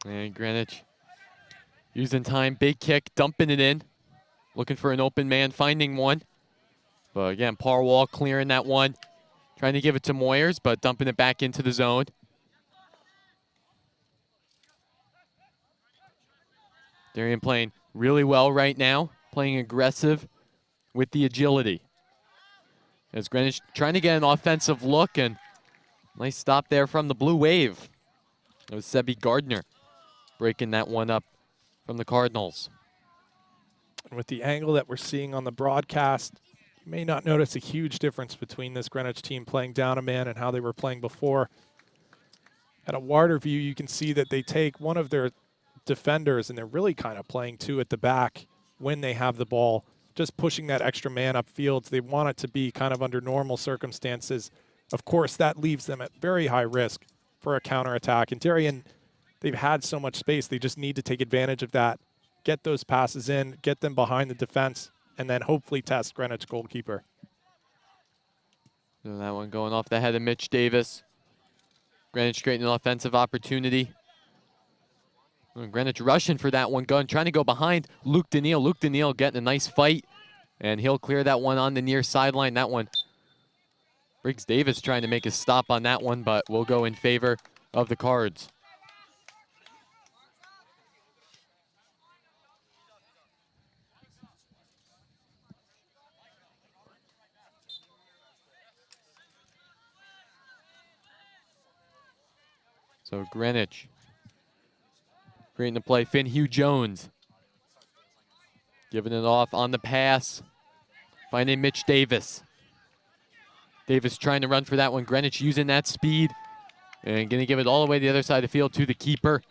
And Greenwich using time, big kick, dumping it in. Looking for an open man, finding one. But again, Parwall clearing that one. Trying to give it to Moyers, but dumping it back into the zone. Darien playing really well right now, playing aggressive with the agility. As Greenwich trying to get an offensive look, and nice stop there from the Blue Wave. It was Sebi Gardner breaking that one up from the Cardinals. And with the angle that we're seeing on the broadcast, you may not notice a huge difference between this Greenwich team playing down a man and how they were playing before. At a wider view, you can see that they take one of their defenders, and they're really kind of playing two at the back when they have the ball, just pushing that extra man upfield. They want it to be kind of under normal circumstances. Of course, that leaves them at very high risk for a counterattack. And Darien, they've had so much space. They just need to take advantage of that, get those passes in, get them behind the defense, and then hopefully test Greenwich goalkeeper. So that one going off the head of Mitch Davis. Greenwich creating an offensive opportunity. Greenwich rushing for that one, trying to go behind Luke Daniil. Luke Daniil getting a nice fight, and he'll clear that one on the near sideline. That one, Briggs Davis trying to make a stop on that one, but will go in favor of the Cards. So Greenwich creating the play. Finn Hugh Jones giving it off on the pass. Finding Mitch Davis. Davis trying to run for that one. Greenwich using that speed and going to give it all the way to the other side of the field to the keeper.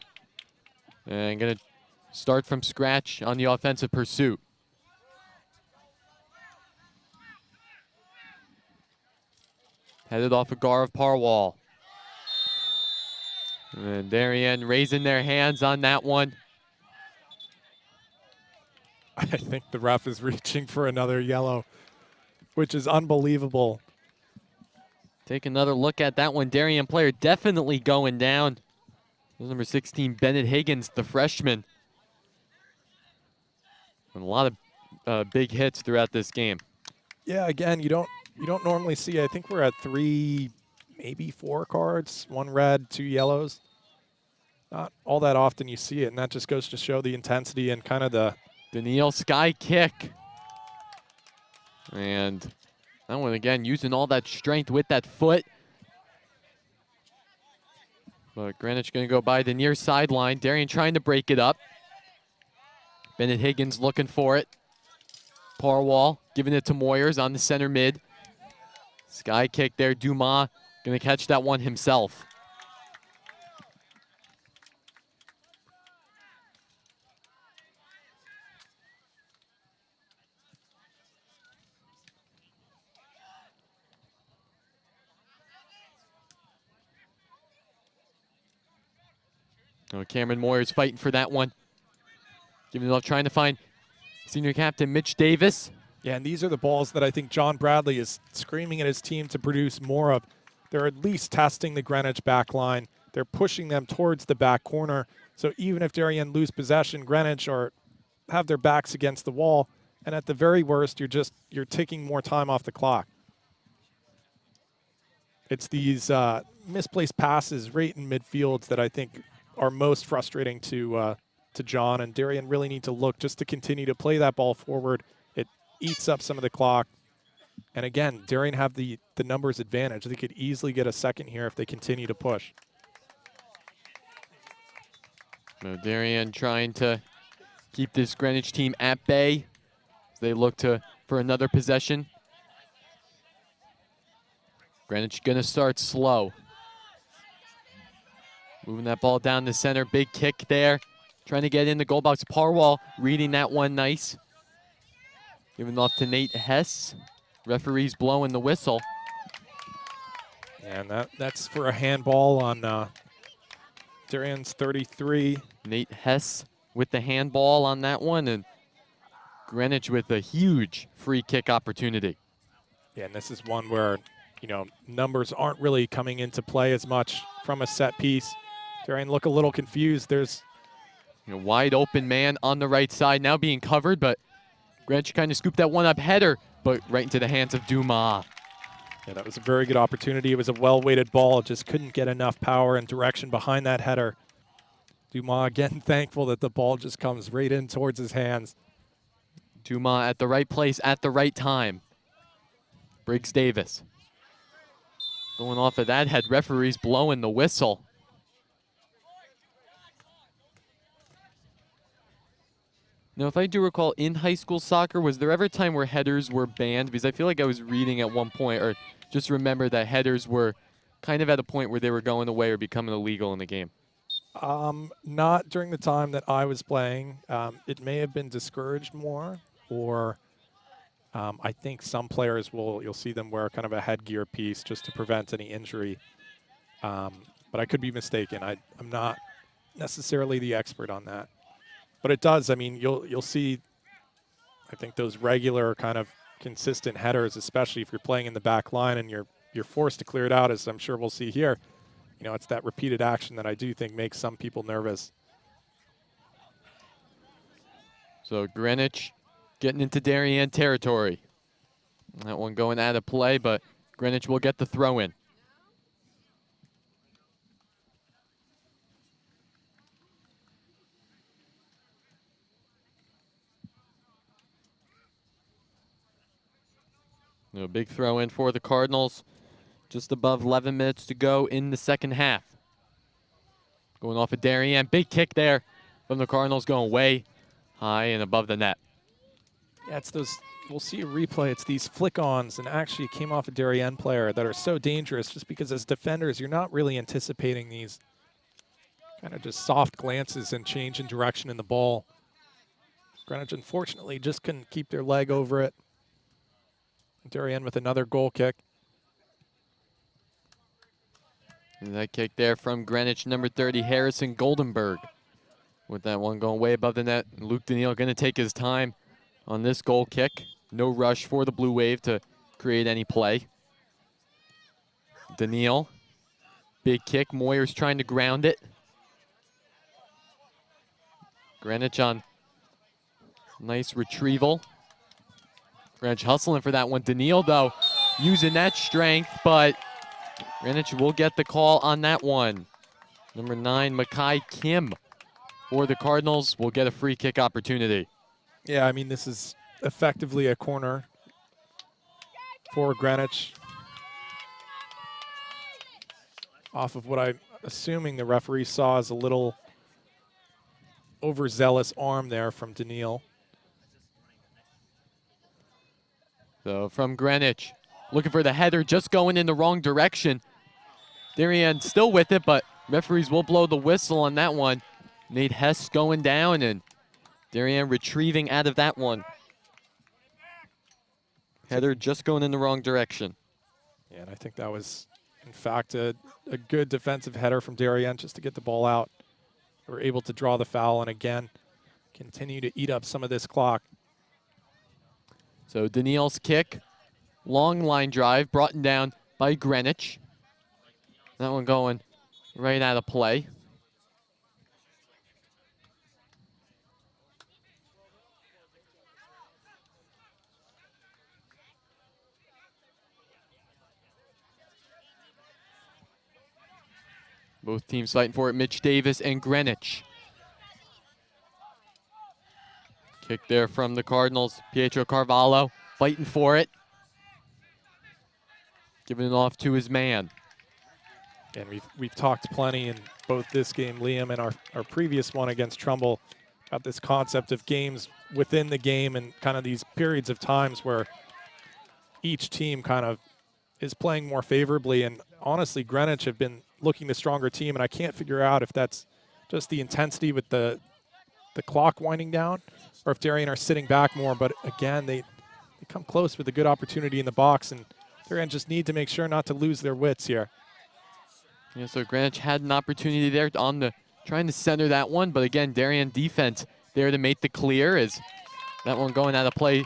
And going to start from scratch on the offensive pursuit. Headed off of Gaurav Parwall. And Darien raising their hands on that one. I think the ref is reaching for another yellow, which is unbelievable. Take another look at that one. Darien player definitely going down. Number 16, Bennett Higgins, the freshman. And a lot of big hits throughout this game. Yeah, again, you don't normally see. I think we're at 3, maybe 4 cards, 1 red, 2 yellows. Not all that often you see it, and that just goes to show the intensity and kind of the Daniil sky kick. And that one again using all that strength with that foot. But Greenwich going to go by the near sideline. Darian trying to break it up. Bennett Higgins looking for it. Parwall giving it to Moyers on the center mid. Sky kick there. Dumas going to catch that one himself. Oh, Cameron Moyers fighting for that one. Giving it up, trying to find senior captain Mitch Davis. Yeah, and these are the balls that I think John Bradley is screaming at his team to produce more of. They're at least testing the Greenwich back line. They're pushing them towards the back corner. So even if Darien lose possession, Greenwich have their backs against the wall. And at the very worst, you're taking more time off the clock. It's these misplaced passes right in midfields that I think are most frustrating to John. And Darien really need to look just to continue to play that ball forward. It eats up some of the clock. And again, Darien have the numbers advantage. They could easily get a second here if they continue to push. So Darien trying to keep this Greenwich team at bay as they look for another possession. Greenwich gonna start slow. Moving that ball down the center, big kick there. Trying to get in the goal box. Parwall reading that one nice. Giving it off to Nate Hess. Referee's blowing the whistle. And that's for a handball on Darian's 33. Nate Hess with the handball on that one, and Greenwich with a huge free kick opportunity. Yeah, and this is one where, numbers aren't really coming into play as much from a set piece. Darien look a little confused. There's a wide open man on the right side now being covered, but Greenwich kind of scooped that one up header, but right into the hands of Dumas. Yeah, that was a very good opportunity. It was a well-weighted ball. Just couldn't get enough power and direction behind that header. Dumas again thankful that the ball just comes right in towards his hands. Dumas at the right place at the right time. Briggs Davis. Going off of that head, referees blowing the whistle. Now, if I do recall, in high school soccer, was there ever a time where headers were banned? Because I feel like I was reading at one point, or just remember that headers were kind of at a point where they were going away or becoming illegal in the game. Not during the time that I was playing. It may have been discouraged more, or I think some players you'll see them wear kind of a headgear piece just to prevent any injury. But I could be mistaken. I'm not necessarily the expert on that. But it does. I mean, you'll see, I think, those regular kind of consistent headers, especially if you're playing in the back line and you're forced to clear it out, as I'm sure we'll see here. It's that repeated action that I do think makes some people nervous. So Greenwich getting into Darien territory. That one going out of play, but Greenwich will get the throw in. A big throw in for the Cardinals. Just above 11 minutes to go in the second half. Going off of Darien. Big kick there from the Cardinals, going way high and above the net. Yeah, it's those, we'll see a replay. It's these flick-ons, and actually it came off a Darien player that are so dangerous just because as defenders, you're not really anticipating these kind of just soft glances and change in direction in the ball. Greenwich, unfortunately, just couldn't keep their leg over it. Darien with another goal kick. And that kick there from Greenwich, number 30, Harrison Goldenberg. With that one going way above the net. Luke Daniil going to take his time on this goal kick. No rush for the Blue Wave to create any play. Daniil, big kick. Moyers trying to ground it. Greenwich on nice retrieval. Greenwich hustling for that one. Daniil, though, using that strength, but Greenwich will get the call on that one. Number 9, Makai Kim for the Cardinals will get a free kick opportunity. Yeah, I mean, this is effectively a corner for Greenwich. Off of what assuming the referee saw as a little overzealous arm there from Daniil. So from Greenwich, looking for the header, just going in the wrong direction. Darian still with it, but referees will blow the whistle on that one. Nate Hess going down, and Darian retrieving out of that one. Header just going in the wrong direction. Yeah, and I think that was, in fact, a good defensive header from Darien just to get the ball out. They were able to draw the foul and, again, continue to eat up some of this clock. So Daniil's kick, long line drive, brought down by Greenwich. That one going right out of play. Both teams fighting for it, Mitch Davis and Greenwich. Kick there from the Cardinals. Pietro Carvalho fighting for it. Giving it off to his man. And we've talked plenty in both this game, Liam, and our previous one against Trumbull about this concept of games within the game and kind of these periods of times where each team kind of is playing more favorably. And honestly, Greenwich have been looking the stronger team, and I can't figure out if that's just the intensity with the clock winding down or if Darien are sitting back more. But again, they come close with a good opportunity in the box, and Darien just need to make sure not to lose their wits here. Yeah, so Greenwich had an opportunity there on the trying to center that one, but again, Darien defense there to make the clear as that one going out of play,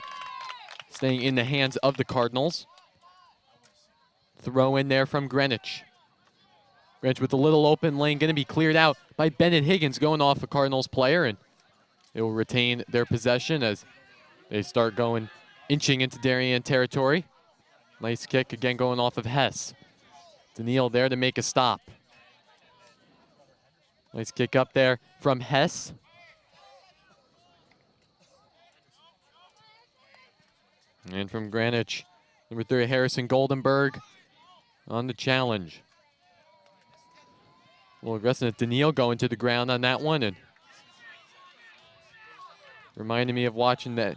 staying in the hands of the Cardinals. Throw in there from Greenwich. Greenwich with a little open lane, going to be cleared out by Bennett Higgins, going off a Cardinals player, and they will retain their possession as they start going, inching into Darien territory. Nice kick, again going off of Hess. Daniil there to make a stop. Nice kick up there from Hess. And from Greenwich, number 3, Harrison Goldenberg on the challenge. A little aggressive. Daniil going to the ground on that one, and reminded me of watching the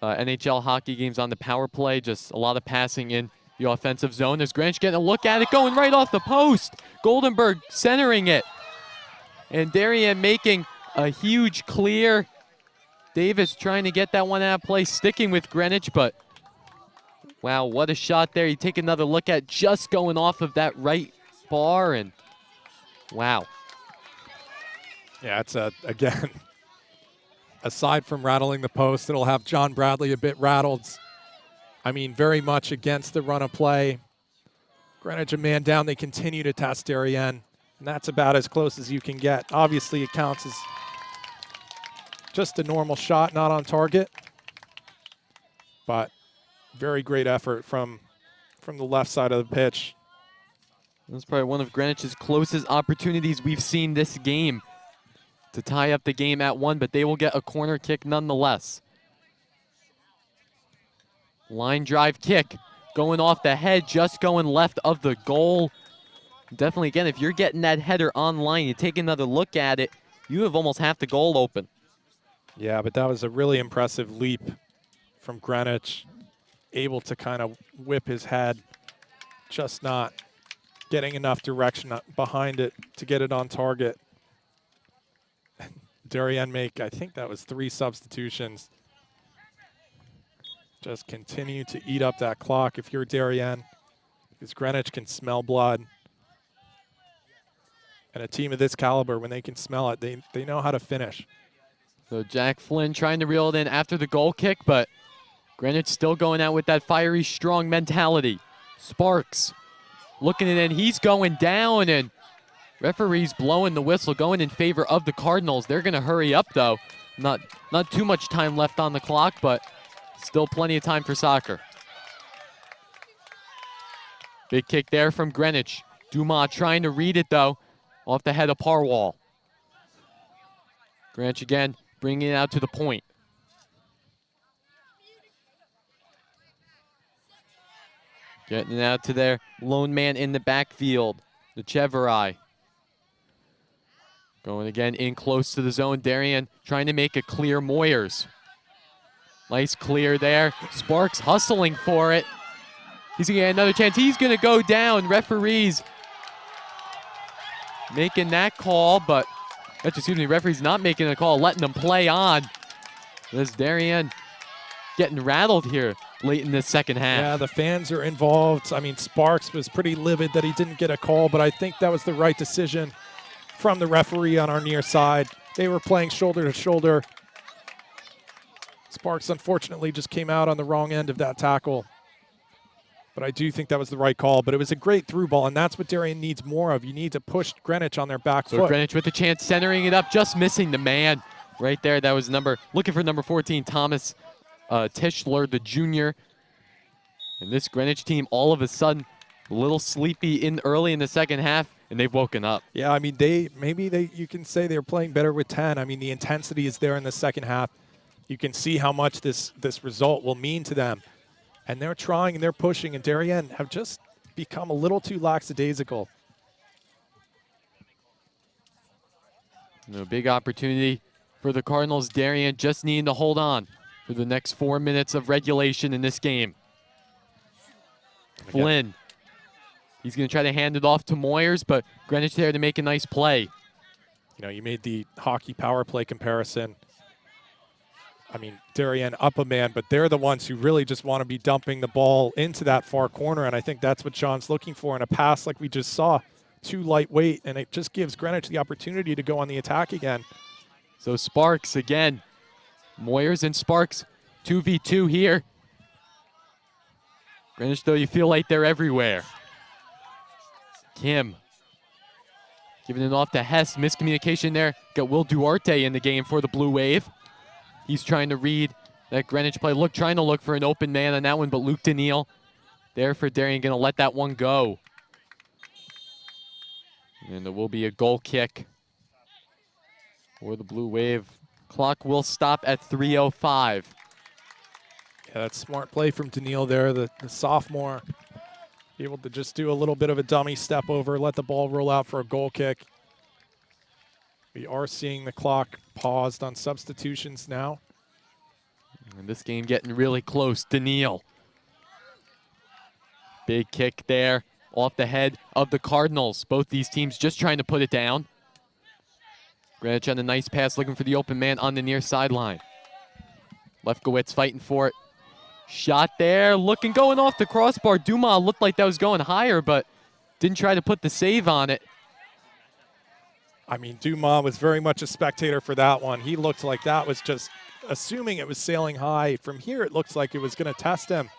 NHL hockey games on the power play. Just a lot of passing in the offensive zone. There's Greenwich getting a look at it, going right off the post. Goldenberg centering it. And Darien making a huge clear. Davis trying to get that one out of play, sticking with Greenwich, but wow, what a shot there. You take another look at, just going off of that right bar, and wow. Yeah, it's again, aside from rattling the post, it'll have John Bradley a bit rattled. I mean, very much against the run of play. Greenwich a man down. They continue to test Darien, and that's about as close as you can get. Obviously, it counts as just a normal shot, not on target. But very great effort from the left side of the pitch. That's probably one of Greenwich's closest opportunities we've seen this game to tie up the game at 1, but they will get a corner kick nonetheless. Line drive kick going off the head, just going left of the goal. Definitely, again, if you're getting that header online, you take another look at it, you have almost half the goal open. Yeah, but that was a really impressive leap from Greenwich, able to kind of whip his head, just not getting enough direction behind it to get it on target. Darien make, I think that was 3 substitutions. Just continue to eat up that clock if you're Darien, because Greenwich can smell blood. And a team of this caliber, when they can smell it, they know how to finish. So Jack Flynn trying to reel it in after the goal kick, but Greenwich still going out with that fiery, strong mentality. Sparks looking at it, and he's going down, and referees blowing the whistle, going in favor of the Cardinals. They're going to hurry up, though. Not too much time left on the clock, but still plenty of time for soccer. Big kick there from Greenwich. Dumas trying to read it, though, off the head of Parwall. Greenwich again, bringing it out to the point. Getting it out to their lone man in the backfield, the Cheverai. Going again in close to the zone. Darian trying to make a clear Moyers. Nice clear there. Sparks hustling for it. He's going to get another chance. He's going to go down. Referees making that call, but, excuse me, referee's not making a call, letting them play on. This Darien getting rattled here late in the second half. Yeah, the fans are involved. I mean, Sparks was pretty livid that he didn't get a call, but I think that was the right decision from the referee on our near side. They were playing shoulder to shoulder. Sparks, unfortunately, just came out on the wrong end of that tackle. But I do think that was the right call. But it was a great through ball, and that's what Darien needs more of. You need to push Greenwich on their back foot. Greenwich with the chance, centering it up, just missing the man right there. That was looking for number 14, Thomas Tischler, the junior. And this Greenwich team, all of a sudden, a little sleepy early in the second half, and they've woken up. Yeah, I mean, you can say they're playing better with 10. I mean, the intensity is there in the second half. You can see how much this result will mean to them. And they're trying and they're pushing, and Darien have just become a little too lackadaisical. Big opportunity for the Cardinals. Darien just needing to hold on for the next 4 minutes of regulation in this game. Flynn, he's going to try to hand it off to Moyers, but Greenwich there to make a nice play. You know, you made the hockey power play comparison. I mean, Darien up a man, but they're the ones who really just want to be dumping the ball into that far corner, and I think that's what Sean's looking for in a pass like we just saw. Too lightweight, and it just gives Greenwich the opportunity to go on the attack again. So Sparks again. Moyers and Sparks, 2v2 here. Greenwich, though, you feel like they're everywhere. Kim giving it off to Hess. Miscommunication there. Got Will Duarte in the game for the Blue Wave. He's trying to read that Greenwich play. Trying to look for an open man on that one, but Luke Daniil there for Darien, going to let that one go. And there will be a goal kick for the Blue Wave. Clock will stop at 3:05. Yeah, that's smart play from Daniil there, the sophomore. Able to just do a little bit of a dummy step over, let the ball roll out for a goal kick. We are seeing the clock paused on substitutions now. And this game getting really close. Daniil. Big kick there off the head of the Cardinals. Both these teams just trying to put it down. Greenwich on a nice pass, looking for the open man on the near sideline. Lefkowitz fighting for it. Shot there, going off the crossbar. Dumas looked like that was going higher, but didn't try to put the save on it. I mean, Dumas was very much a spectator for that one. He looked like that was just, assuming it was sailing high. From here, it looks like it was going to test him.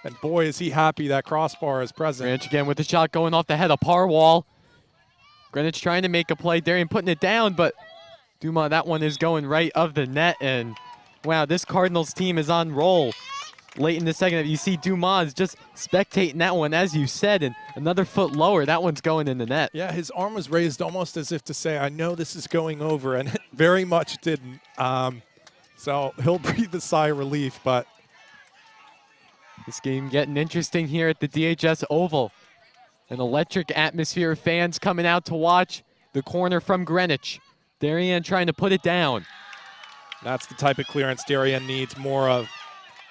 And boy, is he happy that crossbar is present. Greenwich again with the shot going off the head of Parwall. Greenwich trying to make a play. Darien putting it down, but Dumas, that one is going right of the net. And wow, this Cardinals team is on roll. Late in the second, you see Dumas just spectating that one, as you said, and another foot lower. That one's going in the net. Yeah, his arm was raised almost as if to say, I know this is going over, and it very much didn't. So he'll breathe a sigh of relief, but. This game getting interesting here at the DHS Oval. An electric atmosphere of fans coming out to watch the corner from Greenwich. Darien trying to put it down. That's the type of clearance Darien needs more of.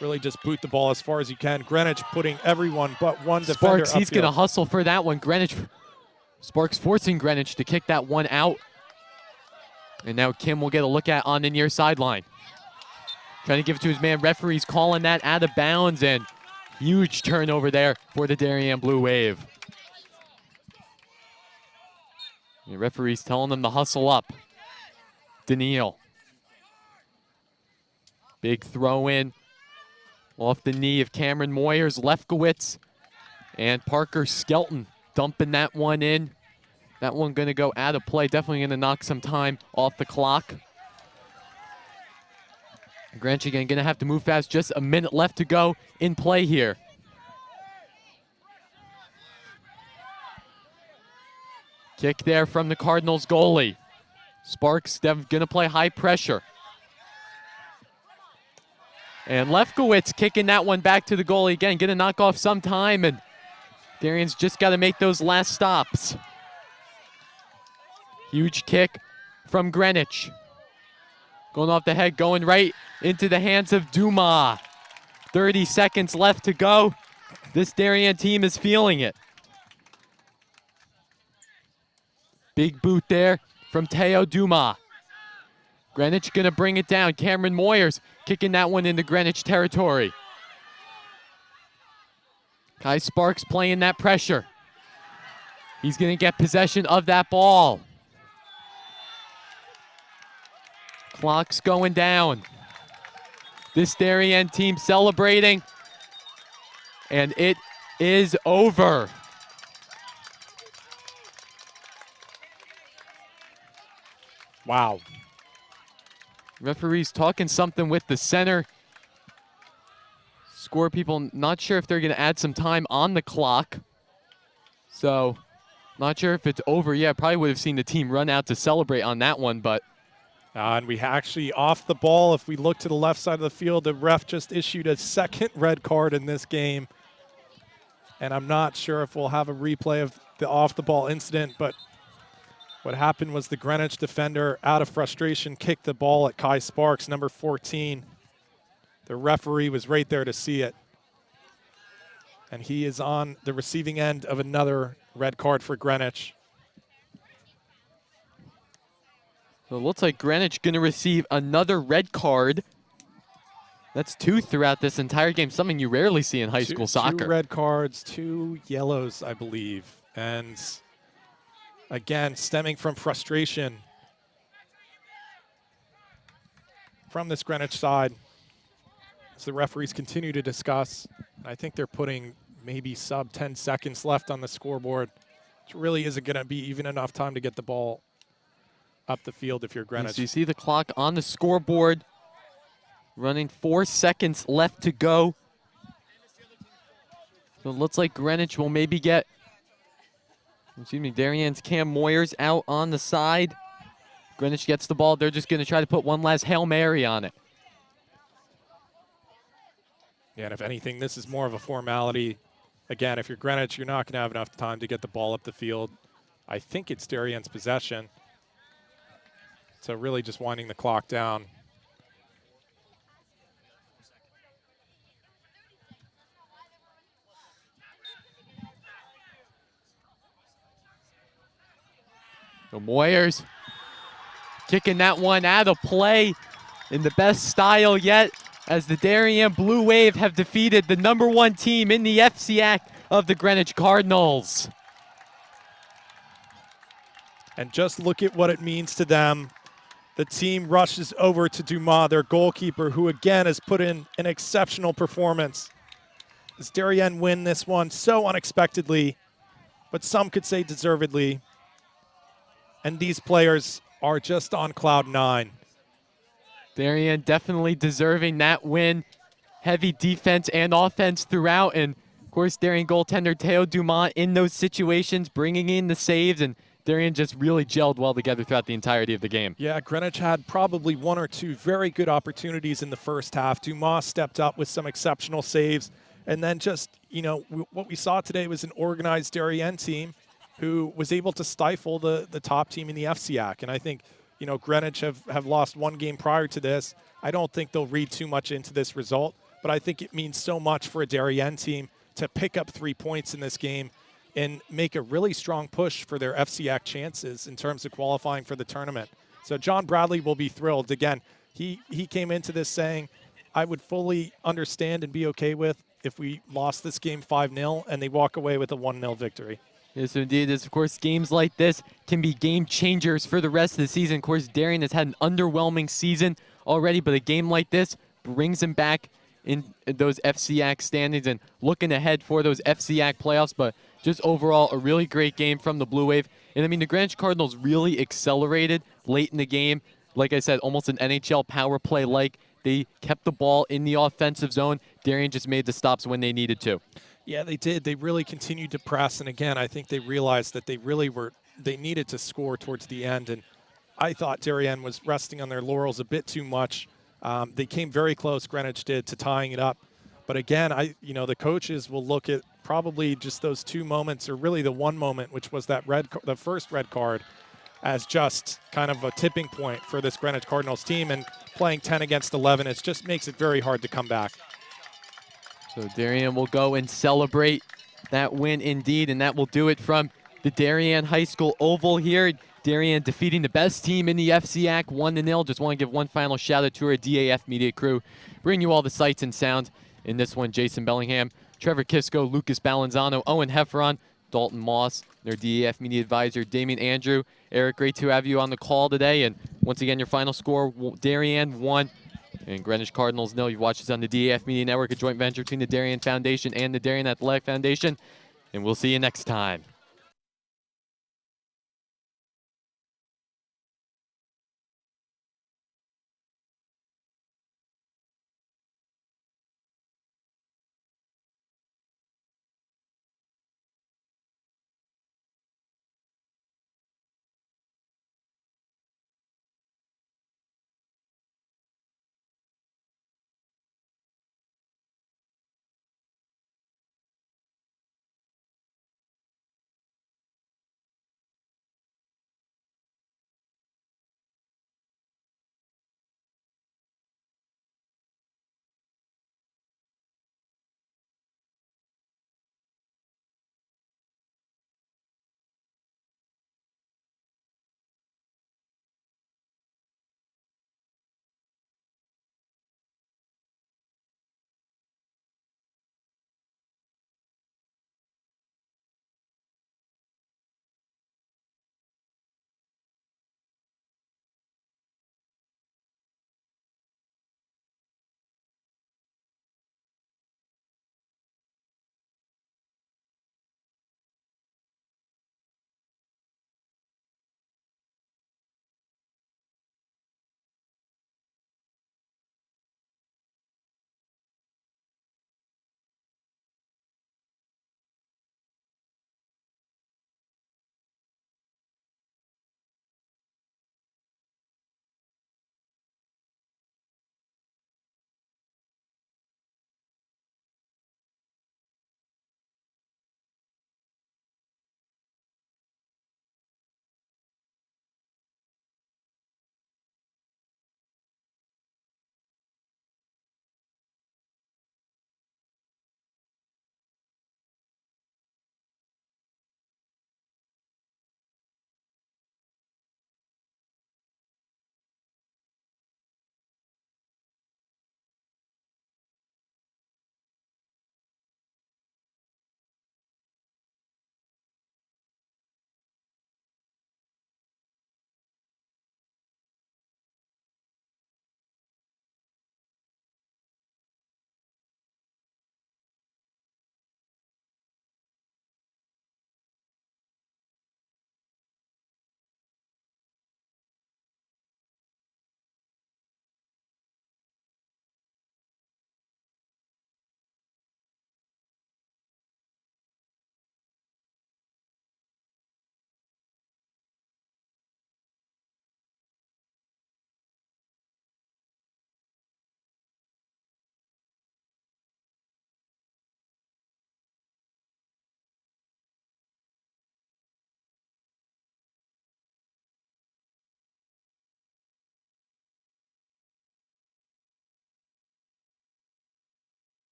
Really just boot the ball as far as you can. Greenwich putting everyone but one defender Sparks, he's going to hustle for that one. Sparks forcing Greenwich to kick that one out. And now Kim will get a look at on the near sideline. Trying to give it to his man. Referee's calling that out of bounds, and huge turnover there for the Darien Blue Wave. The referee's telling them to hustle up. Daniil. Big throw in. Off the knee of Cameron Moyers, Lefkowitz, and Parker Skelton dumping that one in. That one going to go out of play. Definitely going to knock some time off the clock. Greenwich again going to have to move fast. Just a minute left to go in play here. Kick there from the Cardinals goalie. Sparks going to play high pressure. And Lefkowitz kicking that one back to the goalie again. Going to knock off some time, and Darian's just got to make those last stops. Huge kick from Greenwich. Going off the head, going right into the hands of Dumas. 30 seconds left to go. This Darien team is feeling it. Big boot there from Teo Dumas. Greenwich gonna bring it down. Cameron Moyers kicking that one into Greenwich territory. Kai Sparks playing that pressure. He's gonna get possession of that ball. Clock's going down. This Darien team celebrating, and it is over. Wow. Referee's talking something with the center. Score people, not sure if they're going to add some time on the clock. So, not sure if it's over yet. Probably would have seen the team run out to celebrate on that one, but. And we actually off the ball. If we look to the left side of the field, the ref just issued a second red card in this game. And I'm not sure if we'll have a replay of the off the ball incident, but what happened was the Greenwich defender, out of frustration, kicked the ball at Kai Sparks, number 14. The referee was right there to see it. And he is on the receiving end of another red card for Greenwich. So it looks like Greenwich going to receive another red card. That's 2 throughout this entire game, something you rarely see in high school soccer. 2 red cards, 2 yellows, I believe. And again, stemming from frustration from this Greenwich side, as the referees continue to discuss. I think they're putting maybe sub 10 seconds left on the scoreboard, which really isn't going to be even enough time to get the ball up the field if you're Greenwich. So you see the clock on the scoreboard, running 4 seconds left to go. So it looks like Greenwich will maybe get, Darien's Cam Moyers out on the side. Greenwich gets the ball. They're just going to try to put one last Hail Mary on it. Yeah, and if anything, this is more of a formality. Again, if you're Greenwich, you're not going to have enough time to get the ball up the field. I think it's Darien's possession. So really just winding the clock down. So Moyers kicking that one out of play in the best style yet, as the Darien Blue Wave have defeated the #1 team in the FCIAC of the Greenwich Cardinals. And just look at what it means to them. The team rushes over to Dumas, their goalkeeper, who again has put in an exceptional performance. As Darien win this one so unexpectedly, but some could say deservedly. And these players are just on cloud 9. Darien definitely deserving that win. Heavy defense and offense throughout. And, of course, Darien goaltender Teo Dumas in those situations, bringing in the saves. And Darien just really gelled well together throughout the entirety of the game. Yeah, Greenwich had probably 1 or 2 very good opportunities in the first half. Dumas stepped up with some exceptional saves. And then just, what we saw today was an organized Darien team who was able to stifle the top team in the FCIAC. And I think, Greenwich have lost 1 game prior to this. I don't think they'll read too much into this result, but I think it means so much for a Darien team to pick up 3 points in this game and make a really strong push for their FCIAC chances in terms of qualifying for the tournament. So John Bradley will be thrilled. Again, he came into this saying, I would fully understand and be okay with if we lost this game 5-0 and they walk away with a 1-0 victory. Yes, indeed. Of course, games like this can be game changers for the rest of the season. Of course, Darien has had an underwhelming season already, but a game like this brings him back in those FCIAC standings and looking ahead for those FCIAC playoffs. But just overall, a really great game from the Blue Wave. And, the Greenwich Cardinals really accelerated late in the game. Like I said, almost an NHL power play-like. They kept the ball in the offensive zone. Darien just made the stops when they needed to. Yeah, they did. They really continued to press. And again, I think they realized that they needed to score towards the end. And I thought Darien was resting on their laurels a bit too much. They came very close, Greenwich did, to tying it up. But again, the coaches will look at probably just those 2 moments, or really the 1 moment, which was that the first red card, as just kind of a tipping point for this Greenwich Cardinals team, and playing 10 against 11, it just makes it very hard to come back. So Darian will go and celebrate that win indeed, and that will do it from the Darien High School Oval here. Darien defeating the best team in the FCIAC 1-0. Just want to give one final shout out to our DAF Media crew. Bring you all the sights and sound in this one. Jason Bellingham, Trevor Kisco, Lucas Balanzano, Owen Hefferon, Dalton Moss, their DAF Media advisor, Damian Andrew. Eric, great to have you on the call today. And once again, your final score, Darien 1 and Greenwich Cardinals 0. You've watched us on the DAF Media Network, a joint venture between the Darien Foundation and the Darien Athletic Foundation. And we'll see you next time.